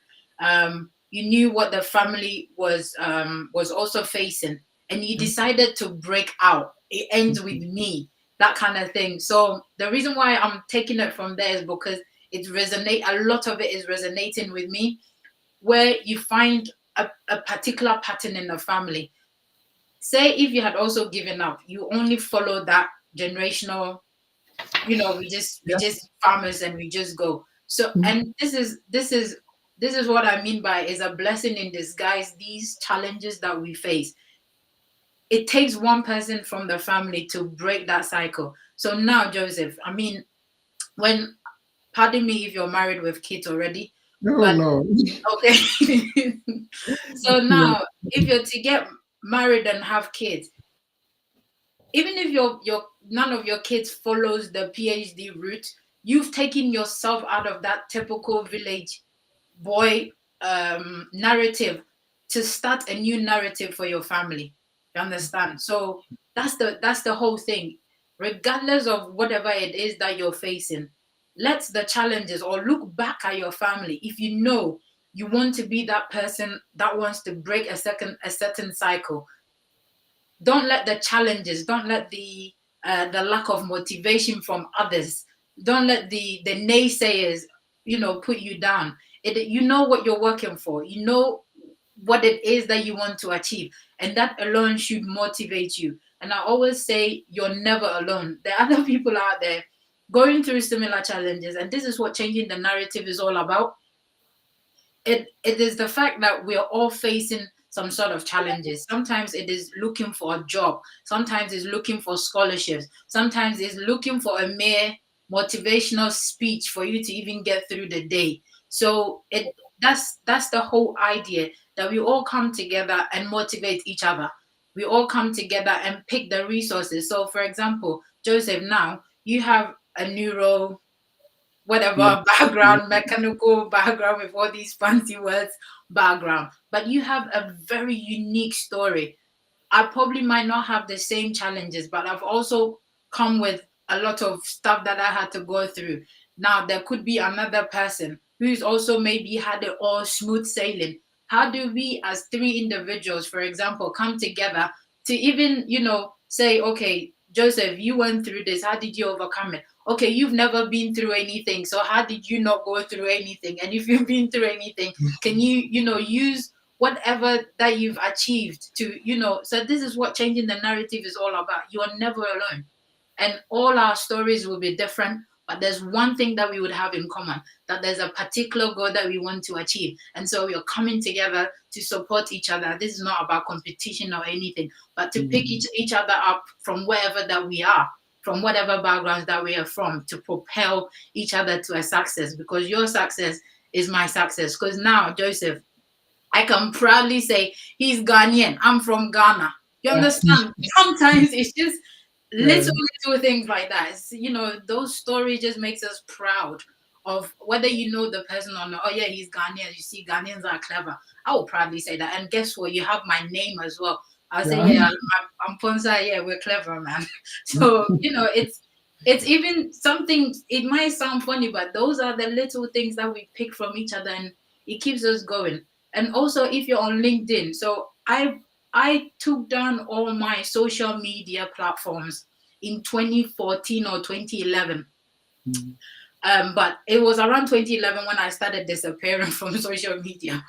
You knew what the family was also facing, and you decided to break out. It ends with me, that kind of thing. So the reason why I'm taking it from there is because it resonate. A lot of it is resonating with me, where you find a particular pattern in the family. Say if you had also given up, you only follow that generational, we just farmers and we just go. So, and this is what I mean by is a blessing in disguise. These challenges that we face, it takes one person from the family to break that cycle. So now, Joseph, I mean, when pardon me if you're married with kids already, No, but no. okay. So now, if you're to get married and have kids, even if your none of your kids follows the PhD route, you've taken yourself out of that typical village boy narrative to start a new narrative for your family. You understand? So that's the whole thing. Regardless of whatever it is that you're facing, let the challenges or look back at your family. If you know you want to be that person that wants to break a certain cycle, don't let the challenges, don't let the lack of motivation from others, don't let the naysayers put you down. You know what you're working for, you know what it is that you want to achieve, and that alone should motivate you. And I always say you're never alone. There are other people out there going through similar challenges, and this is what changing the narrative is all about. It is the fact that we're all facing some sort of challenges. Sometimes it is looking for a job, sometimes it's looking for scholarships, sometimes it's looking for a mere motivational speech for you to even get through the day. So that's the whole idea, that we all come together and motivate each other. We all come together and pick the resources. So for example, Joseph, now you have a neuro Yeah. whatever background, mechanical background with all these fancy words background, but you have a very unique story. I probably might not have the same challenges, but I've also come with a lot of stuff that I had to go through. Now, there could be another person who's also maybe had it all smooth sailing. How do we, as three individuals, for example, come together to even, say, okay, Joseph, you went through this. How did you overcome it? Okay, you've never been through anything. So how did you not go through anything? And if you've been through anything, can you, use whatever that you've achieved to, so this is what changing the narrative is all about. You are never alone, and all our stories will be different, but there's one thing that we would have in common, that there's a particular goal that we want to achieve, and so we are coming together to support each other. This is not about competition or anything, but to pick Mm. each other up from wherever that we are, from whatever backgrounds that we are from, to propel each other to a success, because your success is my success. Because now, Joseph, I can proudly say he's Ghanaian. I'm from Ghana. You Yeah. understand? Sometimes it's just Yeah. little things like that. Those stories just makes us proud of whether you know the person or not. Oh yeah, he's Ghanaian. You see, Ghanaians are clever. I will proudly say that. And guess what? You have my name as well. I'll say, Yeah. yeah, I'm Ponsa. Yeah, we're clever, man. So it's even something. It might sound funny, but those are the little things that we pick from each other, and it keeps us going. And also, if you're on LinkedIn, so I took down all my social media platforms in 2014 or 2011. Mm. But it was around 2011 when I started disappearing from social media.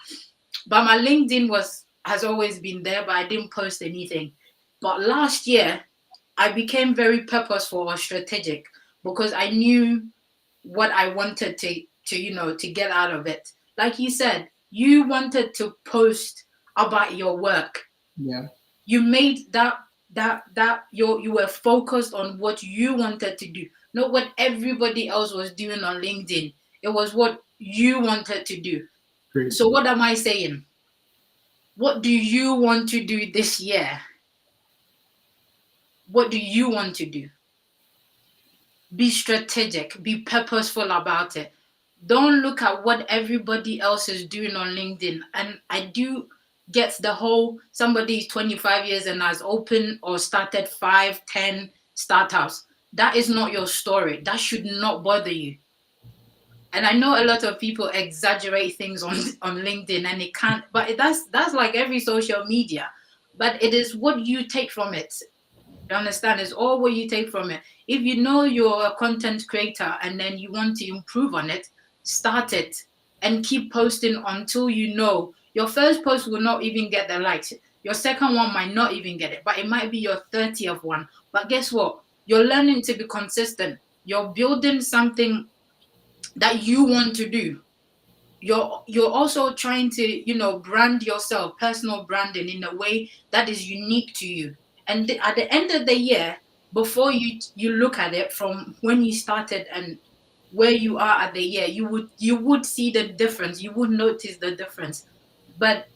But my LinkedIn has always been there, but I didn't post anything. But last year, I became very purposeful or strategic, because I knew what I wanted to get out of it. Like you said, you wanted to post about your work. Yeah. You made you were focused on what you wanted to do, not what everybody else was doing on LinkedIn. It was what you wanted to do. Great. So what am I saying? What do you want to do this year? What do you want to do? Be strategic, be purposeful about it. Don't look at what everybody else is doing on LinkedIn. And I do get the whole somebody is 25 years and has opened or started 5, 10 startups. That is not your story. That should not bother you. And I know a lot of people exaggerate things on LinkedIn, and it can't, but that's like every social media. But it is what you take from it. You understand? It's all what you take from it. If you know you're a content creator and then you want to improve on it, start it and keep posting until you know your first post will not even get the likes. Your second one might not even get it, but it might be your 30th one. But guess what? You're learning to be consistent. You're building something that you want to do. You're also trying to brand yourself, personal branding, in a way that is unique to you. And at the end of the year, before you look at it from when you started and where you are at the year, you would see the difference, you would notice the difference. But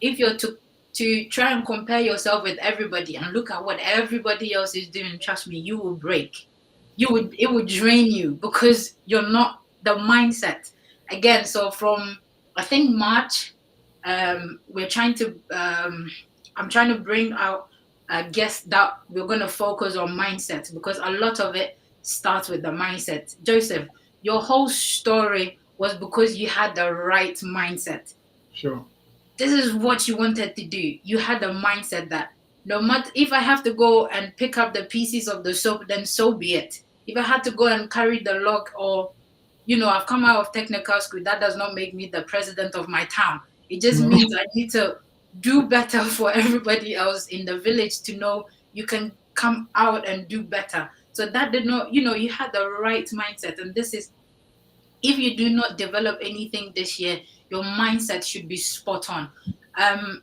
if you're to try and compare yourself with everybody and look at what everybody else is doing, trust me, you will break. It would drain you, because you're not the mindset. Again, so from, I think, March, we're trying to I'm trying to bring out guests that we're going to focus on mindset, because a lot of it starts with the mindset. Joseph, your whole story was because you had the right mindset. Sure. This is what you wanted to do. You had a mindset that no matter if I have to go and pick up the pieces of the soap, then so be it. If I had to go and carry the log, or I've come out of technical school, that does not make me the president of my town. It just Mm. means I need to do better for everybody else in the village to know you can come out and do better. So that did not, you had the right mindset. And this is, if you do not develop anything this year, your mindset should be spot on. Um,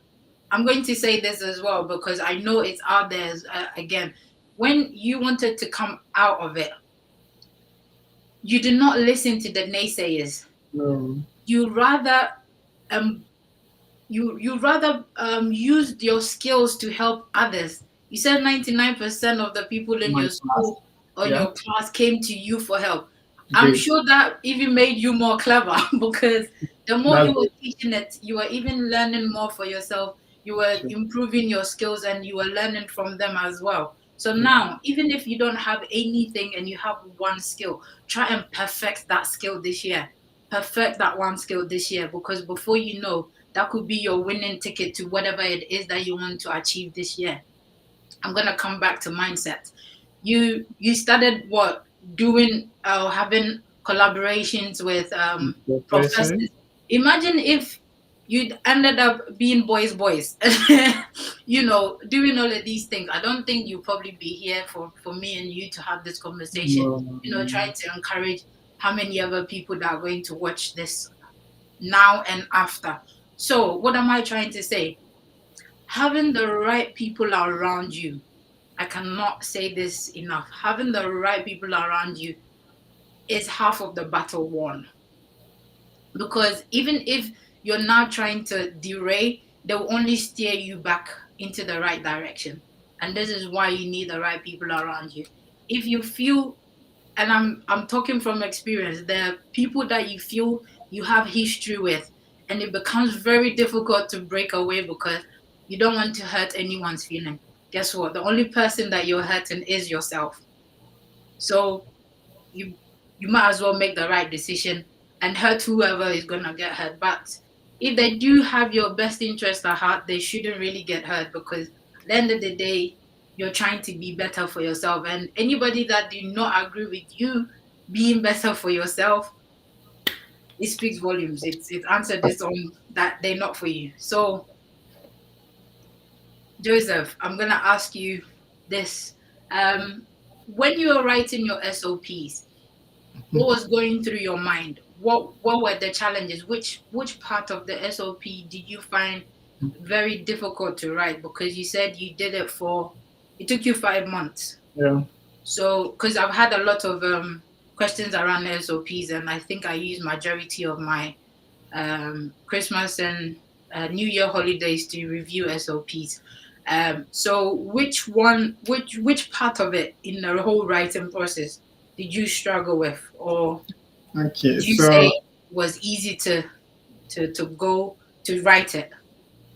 I'm going to say this as well, because I know it's out there again. When you wanted to come out of it, you did not listen to the naysayers. No. You rather um use your skills to help others. You said 99% of the people in My your class. school or in Yeah. your class came to you for help. I'm Great. sure that even made you more clever because the more That's you were teaching it, you were even learning more for yourself. You were sure. improving your skills and you were learning from them as well. So Yeah. now, even if you don't have anything and you have one skill, try and perfect that skill this year. Perfect that one skill this year, because before you know, that could be your winning ticket to whatever it is that you want to achieve this year. I'm gonna come back to mindset. You started what, doing having collaborations with The professors. person. Imagine if you ended up being boys, doing all of these things. I don't think you'll probably be here for me and you to have this conversation, No, trying to encourage how many other people that are going to watch this now and after. So, what am I trying to say? Having the right people around you, I cannot say this enough. Having the right people around you is half of the battle won. Because even if you're now trying to derail, they'll only steer you back into the right direction. And this is why you need the right people around you. If you feel, and I'm talking from experience, there are people that you feel you have history with, and it becomes very difficult to break away because you don't want to hurt anyone's feeling. Guess what? The only person that you're hurting is yourself. So you you might as well make the right decision and hurt whoever is gonna get hurt. But if they do have your best interest at heart, they shouldn't really get hurt because at the end of the day, you're trying to be better for yourself. And anybody that do not agree with you being better for yourself, it speaks volumes. It's answered this on that they're not for you. So Joseph, I'm gonna ask you this. When you were writing your SOPs, what was going through your mind? What were the challenges? Which part of the SOP did you find very difficult to write? Because you said you did it for it took you 5 months. yeah. So because I've had a lot of questions around the SOPs, and I think I used majority of my Christmas and New Year holidays to review SOPs. So which part of it in the whole writing process did you struggle with, or Okay, would you say so was easy to go to write it?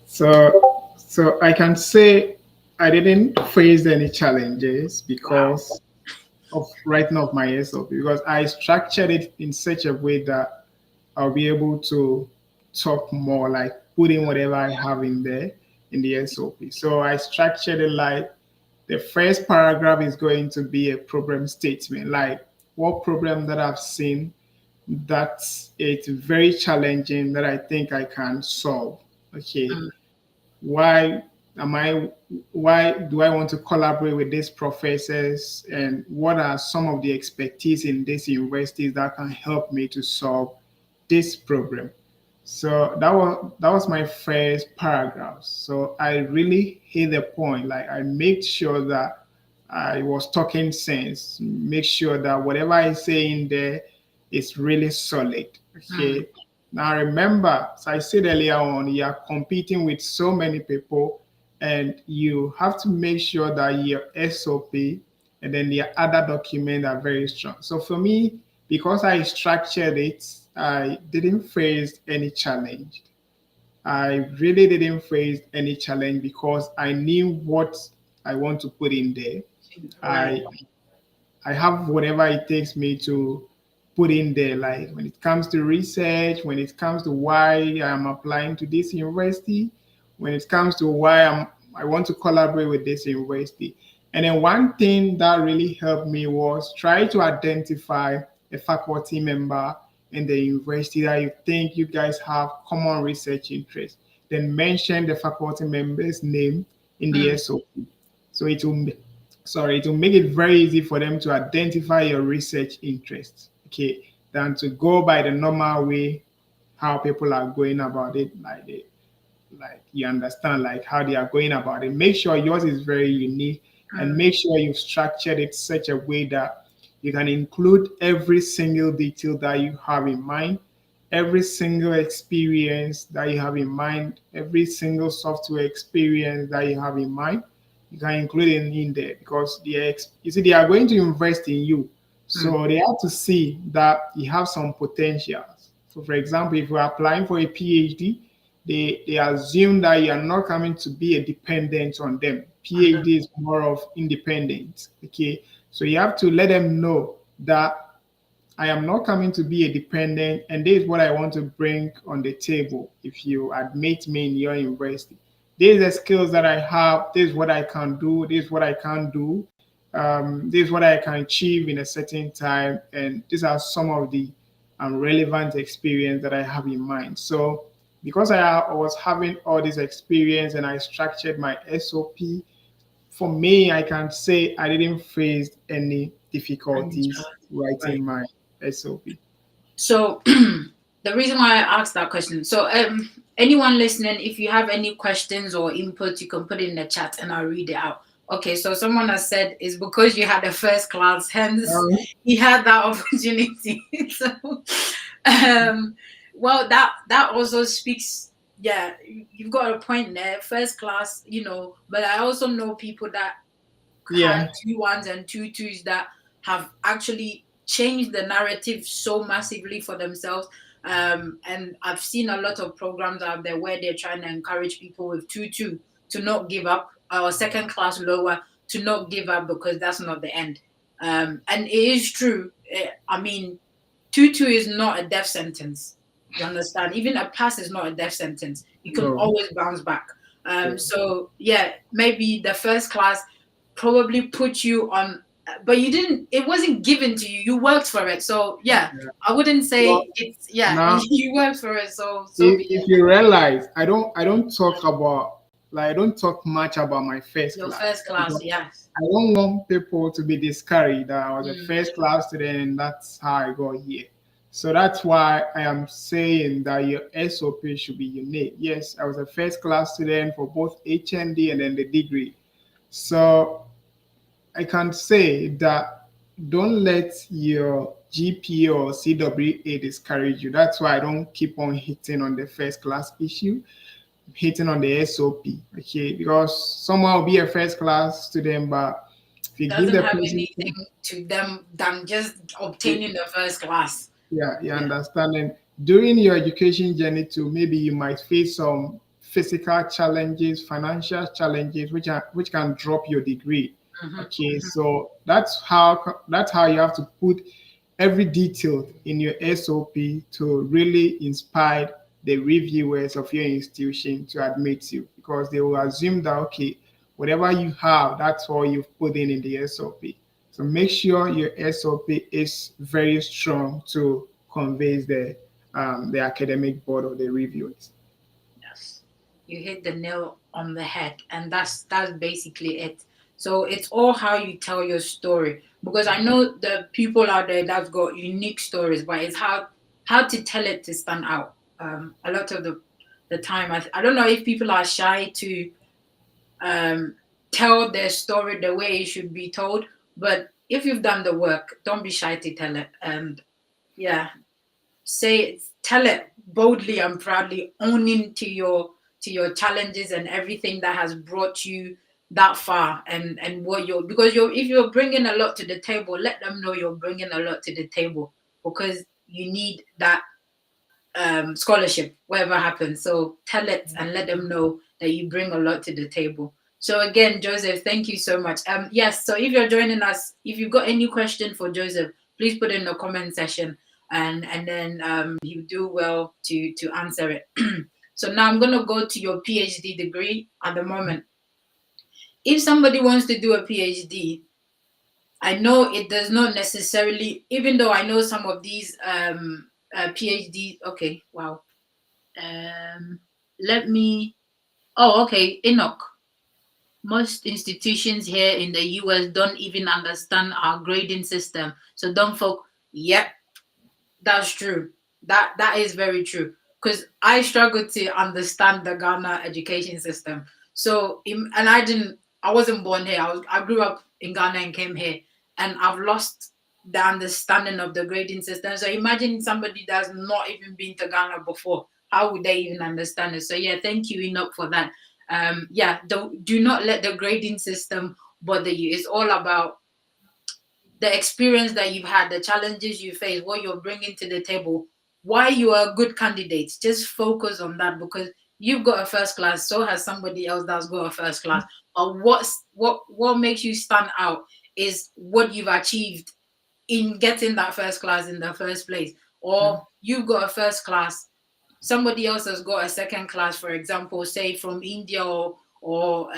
so I can say I didn't face any challenges Wow. because of writing of my SOP because I structured it in such a way that I'll be able to talk more, like put in whatever I have in there in the SOP. So I structured it like the first paragraph is going to be a problem statement, like what problem that I've seen that it's very challenging that I think I can solve. Okay, Mm, why am I why do I want to collaborate with these professors and what are some of the expertise in these universities that can help me to solve this problem. So that was my first paragraph. So I really hit the point. Like I made sure that I was talking sense, make sure that whatever I say in there is really solid. mm, Okay. Now remember, as I said earlier on, you are competing with so many people, and you have to make sure that your SOP and then the other documents are very strong. So for me, because I structured it, I didn't face any challenge. I really didn't face any challenge because I knew what I want to put in there. right. I I have whatever it takes me to put in there. Like when it comes to research, when it comes to why I'm applying to this university, when it comes to why I want to collaborate with this university. And then one thing that really helped me was try to identify a faculty member in the university that you think you guys have common research interests. Then mention the faculty member's name in the Mm, SOP. So it will make it very easy for them to identify your research interests, okay, than to go by the normal way how people are going about it, like you understand like how they are going about it. Make sure yours is very unique and mm, make sure you've structured it such a way that you can include every single detail that you have in mind, every single experience that you have in mind, every single software experience that you have in mind. You can include it in there because you see they are going to invest in you, mm, so they have to see that you have some potentials. So, for example, if you are applying for a PhD, they assume that you are not coming to be a dependent on them. and then, PhD is more of independent. Okay. So you have to let them know that I am not coming to be a dependent, and this is what I want to bring on the table if you admit me in your university. These are the skills that I have, this is what I can do, this is what I can't do, this is what I can achieve in a certain time, and these are some of the relevant experience that I have in mind. So because I was having all this experience and I structured my SOP, for me, I can say I didn't face any And difficulties right. writing my SOP. So the reason why I asked that question. So anyone listening, if you have any questions or input, you can put it in the chat and I'll read it out. Okay, so someone has said it's because you had a first class, hence Um, he had that opportunity. So well that also speaks, yeah, you've got a point there. First class, but I also know people that had yeah, 2 1s and 2 2s that have actually changed the narrative so massively for themselves. And I've seen a lot of programs out there where they're trying to encourage people with 2 2 to not give up, or second class lower to not give up, because that's not the end. And it is true. I mean, 2 2 is not a death sentence. You understand? Even a pass is not a death sentence. You can no, always bounce back. yeah, So yeah, maybe the first class probably put you on, but you didn't. It wasn't given to you. You worked for it. So yeah, yeah. I wouldn't So say it's, yeah. now, You worked for it. So be if it. you realize, I don't talk about, like, I don't talk much about my first Your class first class, because yes. I don't want people to be discouraged that I was a Mm, first class student and that's how I got here. So that's why I am saying that your SOP should be unique. Yes, I was a first class student for both HND and then the degree. So I can say that don't let your GPA or CWA discourage you. That's why I don't keep on hitting on the first class issue, hitting on the SOP. Okay, because someone will be a first class student, but if you give doesn't the have person, anything to them than just obtaining the first class. yeah, you Yeah. understand. And during your education journey too, maybe you might face some physical challenges, financial challenges, which can drop your degree. Hmm. Okay, so that's how you have to put every detail in your SOP to really inspire the reviewers of your institution to admit you, because they will assume that okay, whatever you have, that's all you've put in the SOP. So make sure your SOP is very strong to convince the academic board or the reviewers. Yes, you hit the nail on the head, and that's basically it. So it's all how you tell your story. Because I know the people out there that's got unique stories, but it's how to tell it to stand out. A lot of the time, I don't know if people are shy to um tell their story the way it should be told, but if you've done the work, don't be shy to tell it. And yeah, say it, tell it boldly and proudly, owning to your challenges and everything that has brought you that far, and what you're, because you're, if you're bringing a lot to the table, let them know you're bringing a lot to the table, because you need that scholarship, whatever happens. So tell it and let them know that you bring a lot to the table. So again, Joseph, thank you so much. Yes, so if you're joining us, if you've got any question for Joseph, please put in the comment section, and then you do well to answer it. So now I'm gonna go to your PhD degree at the moment. If somebody wants to do a PhD, I know it does not necessarily, even though I know some of these PhD. Okay, wow. Um, let me. Oh, okay, Enoch. Most institutions here in the US don't even understand our grading system. So don't folk. Yep, that's true. That is very true. Because I struggled to understand the Ghana education system. So and I wasn't born here. I grew up in Ghana and came here, and I've lost the understanding of the grading system. So imagine somebody that's not even been to Ghana before. How would they even understand it? So yeah, thank you, Enoch, for that. Yeah, do not let the grading system bother you. It's all about the experience that you've had, the challenges you face, what you're bringing to the table, why you are a good candidate. Just focus on that, because you've got a first class, so has somebody else that's got a first class. But what makes you stand out is what you've achieved in getting that first class in the first place. Yeah, Or you've got a first class, somebody else has got a second class, for example, say from India or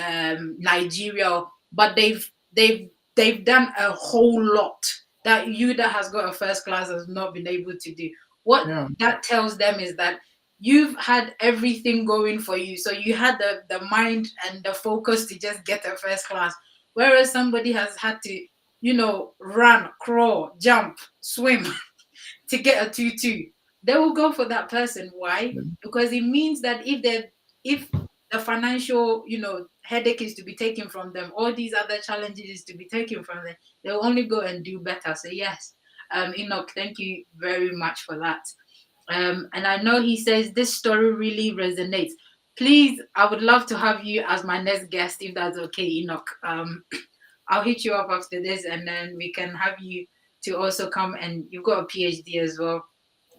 Nigeria, but they've done a whole lot that has got a first class has not been able to do. What yeah, that tells them is that you've had everything going for you. So you had the mind and the focus to just get a first class. Whereas somebody has had to, run, crawl, jump, swim to get a 2-2, they will go for that person. Why? Because it means that if the financial, headache is to be taken from them, all these other challenges is to be taken from them, they'll only go and do better. So yes, Enoch, thank you very much for that. And I know he says this story really resonates. Please, I would love to have you as my next guest, if that's okay, Enoch. I'll hit you up after this, and then we can have you to also come, and you've got a PhD as well.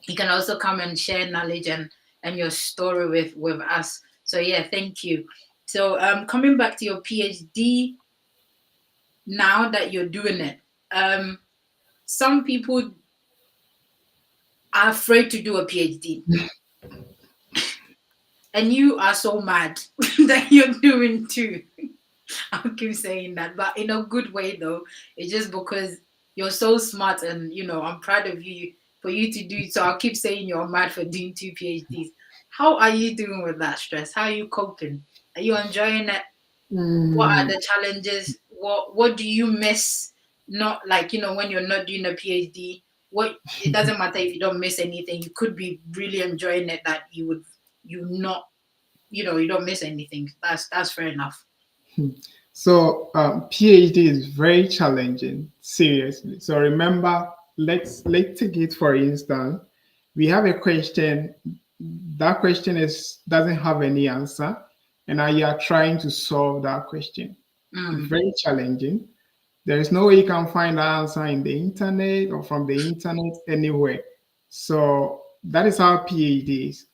You can also come and share knowledge and your story with us. So yeah, thank you. So coming back to your PhD, now that you're doing it, some people are afraid to do a PhD, and you are so mad that you're doing too. I'll keep saying that, but in a good way though. It's just because you're so smart, and I'm proud of you for you to do. So I'll keep saying you're mad for doing 2 PhDs. How are you doing with that stress? How are you coping? Are you enjoying it? What are Mm, the challenges? What do you miss? Not like when you're not doing a PhD. What It doesn't matter if you don't miss anything. You could be really enjoying it, that you not you don't miss anything. That's fair enough. So PhD is very challenging, seriously. So remember, let's take it for instance. We have a question. That question is doesn't have any answer, and now you are trying to solve that question. Mm, Very challenging. There is no way you can find the answer in the internet or from the internet anywhere. So that is how PhD is.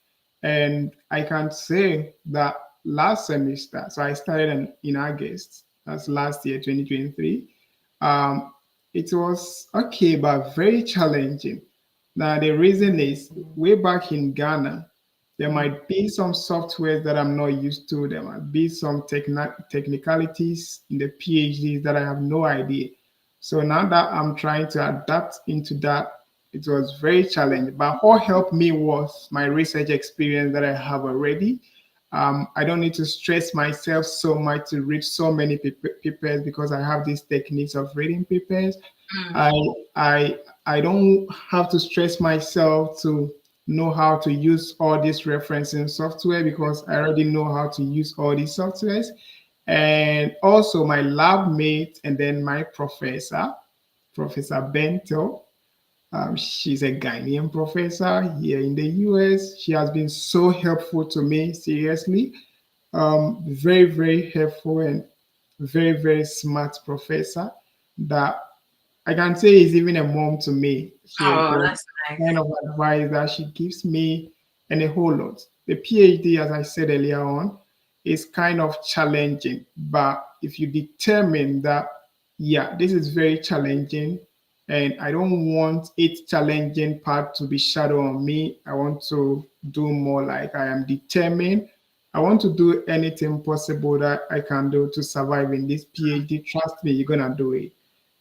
And I can say that last semester, so I started in August, that's last year, 2023. Um, it was okay, but very challenging. Now, the reason is way back in Ghana, there mm, might be some softwares that I'm not used to. There might be some technicalities in the PhDs that I have no idea. So now that I'm trying to adapt into that, it was very challenging. But what helped me was my research experience that I have already. I don't need to stress myself so much to read so many papers because I have these techniques of reading papers. mm, I I I don't have to stress myself to know how to use all this referencing software because I already know how to use all these softwares. And also my lab mate and then my professor, Professor Bento. She's a Ghanaian professor here in the US. She has been so helpful to me, seriously. Very, very helpful and very, very smart professor that I can say is even a mom to me. oh, The that's nice. kind of advice that she gives me and a whole lot. The PhD, as I said earlier on, is kind of challenging, but if you determine that, yeah, this is very challenging, and I don't want its challenging part to be shadow on me. I want to do more like I am determined. I want to do anything possible that I can do to survive in this PhD. Trust me, you're gonna do it.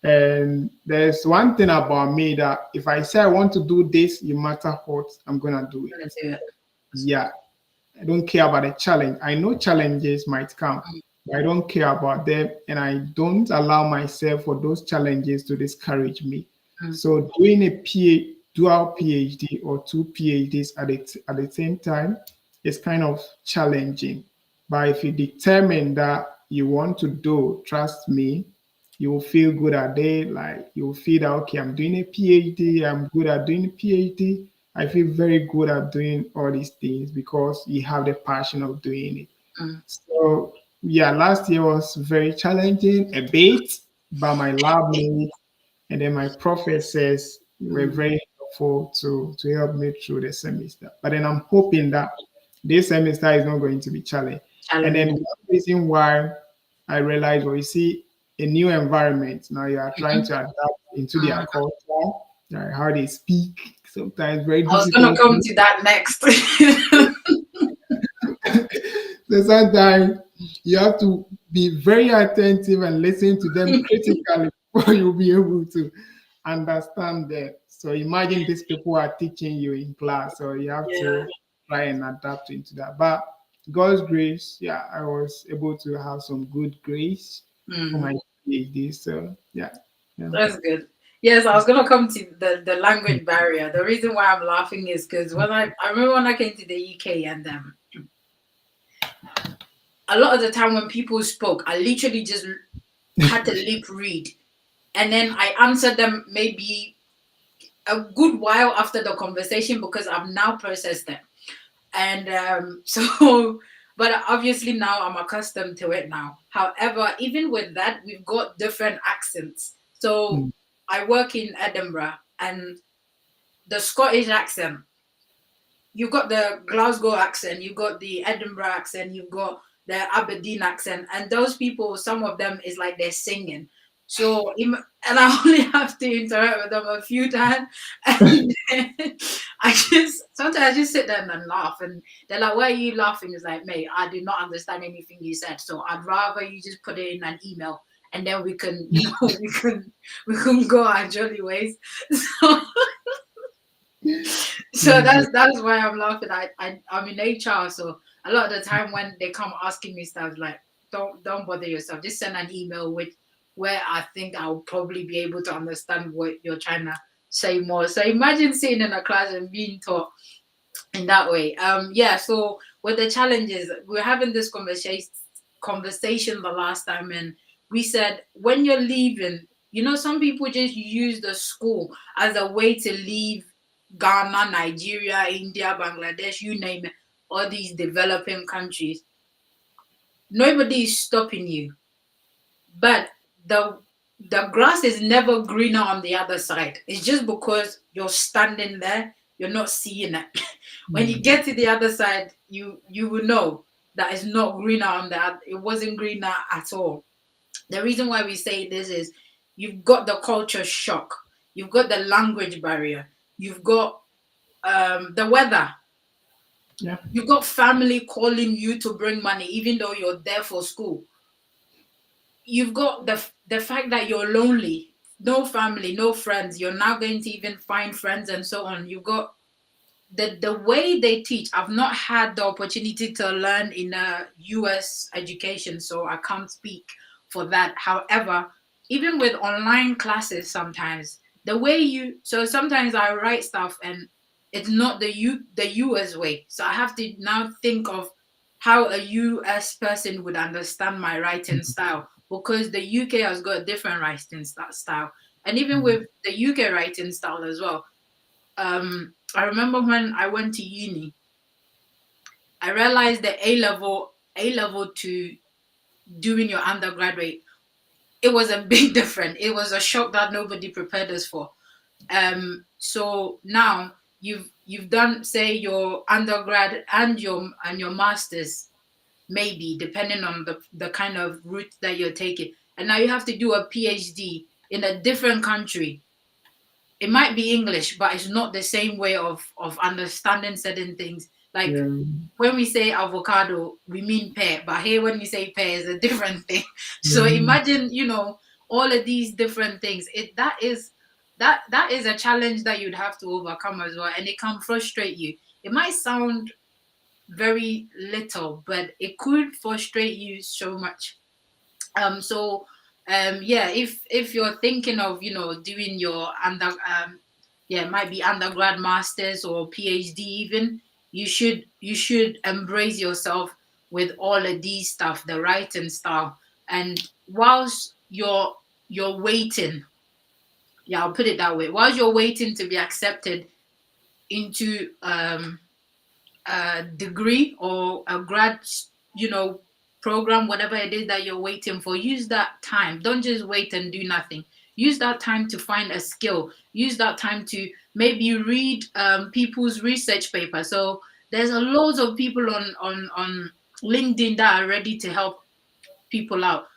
And there's one thing about me that if I say I want to do this, no matter what, I'm gonna do I'm gonna it. do it. Yeah, I don't care about the challenge. I know challenges might come, but I don't care about them, and I don't allow myself for those challenges to discourage me. Mm, So doing a dual PhD or 2 PhDs at the same time is kind of challenging. But if you determine that you want to do, trust me, you will feel good at it. Like you will feel that okay, I'm doing a PhD, I'm good at doing a PhD. I feel very good at doing all these things because you have the passion of doing it. mm, So yeah, last year was very challenging a bit, but my lab mates and then my professors were mm. very helpful to help me through the semester. But then I'm hoping that this semester is not going to be challenging. And then Challenging. one reason why I realized, well, you see, a new environment. Now you are trying Mhm. to adapt into their Mm. culture, how they speak. Sometimes very I was gonna difficult. come to that next. So sometimes you have to be very attentive and listen to them critically before you'll be able to understand them. So imagine these people are teaching you in class, so you have Yeah. to try and adapt into that. But God's grace, yeah, I was able to have some good grades for Mm, my PhD. So yeah, yeah. that's good. Yes, I was gonna come to the language barrier. The reason why I'm laughing is because I remember when I came to the UK, and a lot of the time when people spoke, I literally just had to lip read, and then I answered them maybe a good while after the conversation because I've now processed them. And so, but obviously now I'm accustomed to it now. However, even with that, we've got different accents. So Mm, I work in Edinburgh, and the Scottish accent, you've got the Glasgow accent, you've got the Edinburgh accent, you've got the Aberdeen accent, and those people, some of them is like they're singing. So, and I only have to interact with them a few times, and then I just sometimes I just sit there and laugh, and they're like, "Why are you laughing?" It's like, "Mate, I did not understand anything you said, so I'd rather you just put it in an email, and then we can, we can go our jolly ways." So so mm, that's why I'm laughing. I'm in HR, so a lot of the time when they come asking me stuff, like don't bother yourself. Just send an email with where I think I'll probably be able to understand what you're trying to say more. So imagine sitting in a class and being taught in that way. Yeah, so with the challenges, we're having this conversation the last time, and we said when you're leaving, some people just use the school as a way to leave Ghana, Nigeria, India, Bangladesh, you name it, all these developing countries. Nobody is stopping you, but the grass is never greener on the other side. It's just because you're standing there, you're not seeing it. When you mm, get to the other side, you will know that it's not greener on that. It wasn't greener at all. The reason why we say this is you've got the culture shock, you've got the language barrier, you've got the weather, yeah. you've got family calling you to bring money even though you're there for school. You've got the fact that you're lonely, no family, no friends. You're now going to even find friends and so on. You've got the way they teach. I've not had the opportunity to learn in a US education, so I can't speak for that. However, even with online classes, sometimes the way so sometimes I write stuff and it's not the US way. So I have to now think of how a US person would understand my writing style because the UK has got a different writing style. And even Mm, with the UK writing style as well, I remember when I went to uni, I realized that A level to doing your undergraduate, it was a big difference. It was a shock that nobody prepared us for. So now you've done say your undergrad and your masters, maybe depending on the kind of route that you're taking, and now you have to do a PhD in a different country. It might be English, but it's not the same way of understanding certain things. Like yeah. when we say avocado, we mean pear, but here when we say pear is a different thing. So Yeah. imagine, all of these different things. That is a challenge that you'd have to overcome as well, and it can frustrate you. It might sound very little, but it could frustrate you so much. So yeah, if you're thinking of doing your yeah, it might be undergrad, masters, or PhD even, you should embrace yourself with all of these stuff, the writing style. And whilst you're waiting, yeah, I'll put it that way, whilst you're waiting to be accepted into a degree or a grad, you know, program, whatever it is that you're waiting for, use that time. Don't just wait and do nothing. Use that time to find a skill. Use that time to maybe read people's research paper. So there's a loads of people on LinkedIn that are ready to help people out.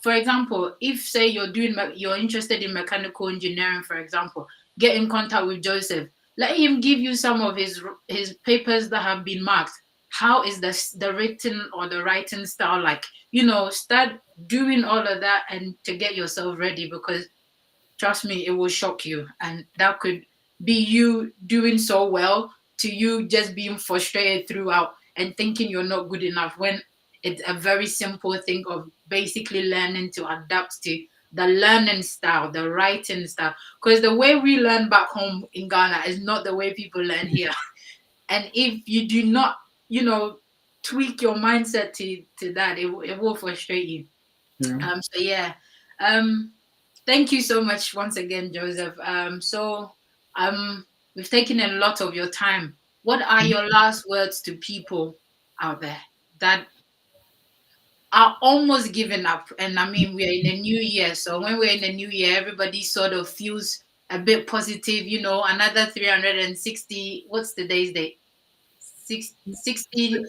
For example, if say you're interested in mechanical engineering, for example, get in contact with Joseph. Let him give you some of his papers that have been marked. How is the written or the writing style like? Start doing all of that and to get yourself ready, because trust me, it will shock you, and that could be you doing so well. to you just being frustrated throughout and thinking you're not good enough, when it's a very simple thing of basically learning to adapt to the learning style, the writing style. Because the way we learn back home in Ghana is not the way people learn here. And if you do not, you know, tweak your mindset to that, it will frustrate you. Yeah. So yeah. Um thank you so much once again, Joseph. Um we've taken a lot of your time. What are your last words to people out there that are almost giving up? And I mean, we're in a new year, so when we're in a new year, everybody sort of feels a bit positive, another 360. What's today's date? 16.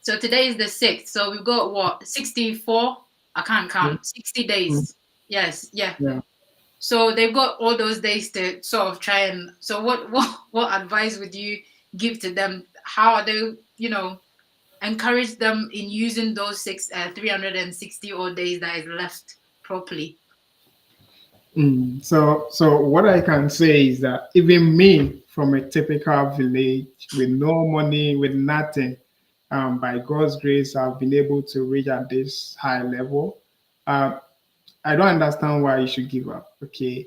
So today is the 6th. So we've got what? 64? I can't Yeah. count. 60 Mm. days. Yes, yeah. Yeah. So they've got all those days to sort of try and, so what advice would you give to them? How are they, encourage them in using those 360 odd days that is left properly? So what I can say is that even me, from a typical village with no money, with nothing, by God's grace, I've been able to reach at this high level. Uh, I don't understand why you should give up. Okay.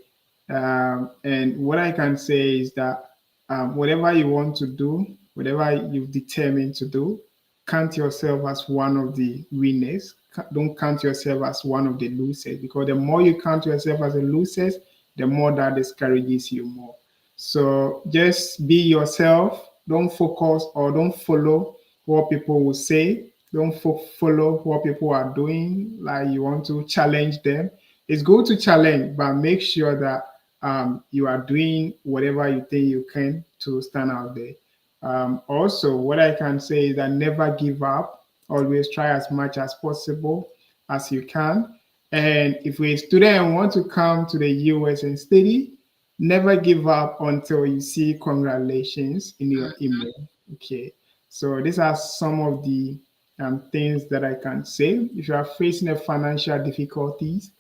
And what I can say is that whatever you want to do, whatever you've determined to do, count yourself as one of the winners. Don't count yourself as one of the losers, because the more you count yourself as a loser, the more that discourages you more. So just be yourself. Don't focus or don't follow what people will say. Don't follow what people are doing. Like you want to challenge them. It's good to challenge, but make sure that you are doing whatever you think you can to stand out there. Also, what I can say is that never give up. Always try as much as possible as you can. And if a student want to come to the US and study, never give up until you see congratulations in your email. Okay. So these are some of the things that I can say. If you are facing a financial difficulties,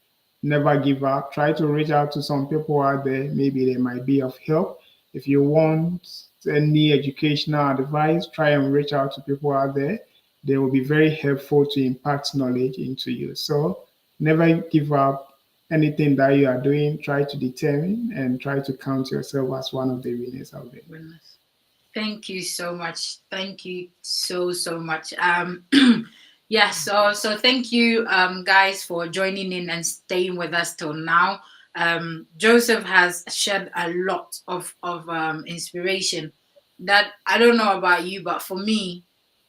never give up. Try to reach out to some people out there. Maybe they might be of help. If you want any educational advice, try and reach out to people out there. They will be very helpful to impact knowledge into you. So never give up anything that you are doing. Try to determine and try to count yourself as one of the winners out there. Goodness. Thank you so much. Thank you so much. Yeah, so thank you guys for joining in and staying with us till now. Joseph has shared a lot of inspiration that I don't know about you, but for me,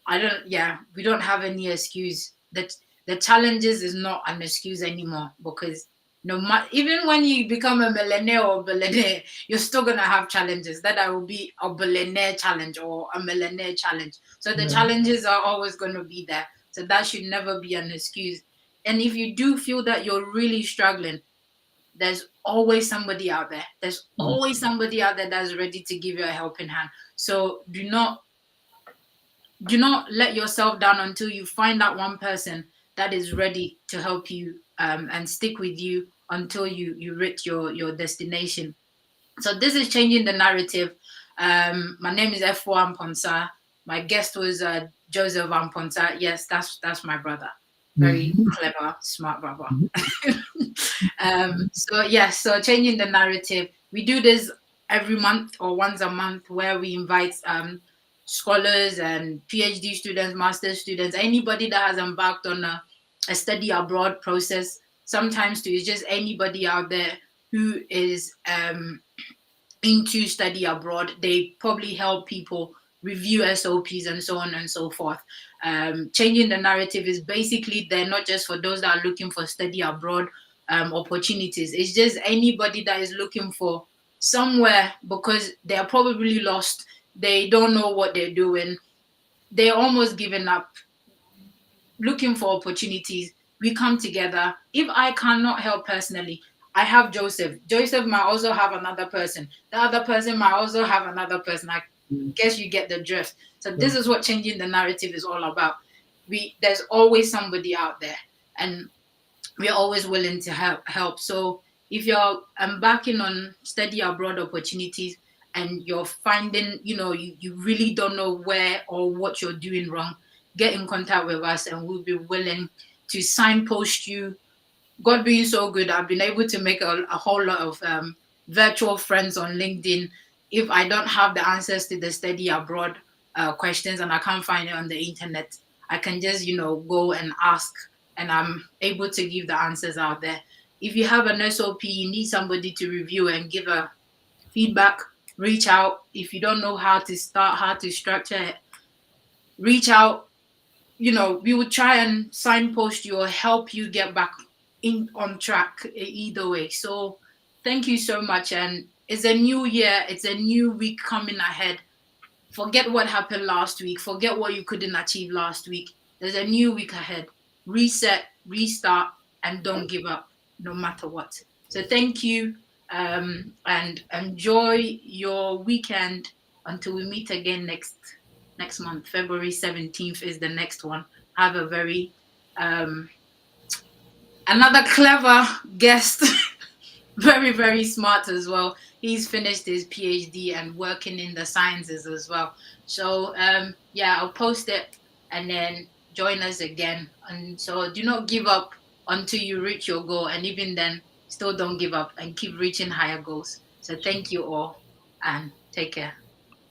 I don't yeah, we don't have any excuse. That the challenges is not an excuse anymore, because no matter, even when you become a millionaire or billionaire, you're still gonna have challenges. That I will be a billionaire challenge or a millionaire challenge. So the Yeah. challenges are always gonna be there. So that should never be an excuse. And if you do feel that you're really struggling, there's always somebody out there. There's always somebody out there that's ready to give you a helping hand. So do not let yourself down until you find that one person that is ready to help you, and stick with you until you reach your destination. So this is changing the narrative. My name is F1 Amponsah. My guest was Joseph Amponsah. Yes, that's my brother. Very clever, smart brother. So yes, so changing the narrative. We do this every month or once a month, where we invite scholars and PhD students, master students, anybody that has embarked on a study abroad process. Sometimes too, it's just anybody out there who is into study abroad. They probably help people review SOPs and so on and so forth. Changing the narrative is basically they're not just for those that are looking for study abroad opportunities. It's just anybody that is looking for somewhere, because they're probably lost. They don't know what they're doing. They're almost giving up, looking for opportunities. We come together. If I cannot help personally, I have Joseph. Joseph might also have another person. The other person might also have another person. I guess you get the drift. So Yeah. this is what changing the narrative is all about. There's always somebody out there, and we're always willing to help. So if you're embarking on study abroad opportunities, and you're finding, you really don't know where or what you're doing wrong, get in contact with us and we'll be willing to signpost you. God being so good, I've been able to make a whole lot of virtual friends on LinkedIn. If I don't have the answers to the study abroad questions and I can't find it on the internet, I can just, go and ask, and I'm able to give the answers out there. If you have an SOP, you need somebody to review and give a feedback, reach out. If you don't know how to start, how to structure it, reach out. We will try and signpost you or help you get back in on track either way. So thank you so much. And it's a new year, it's a new week coming ahead. Forget what happened last week, forget what you couldn't achieve last week. There's a new week ahead. Reset, restart, and don't give up no matter what. So thank you, and enjoy your weekend until we meet again next month. February 17th is the next one. Have a very another clever guest. Very, very smart as well. He's finished his PhD and working in the sciences as well. So yeah, I'll post it and then join us again. And so do not give up until you reach your goal. And even then, still don't give up and keep reaching higher goals. So thank you all and take care.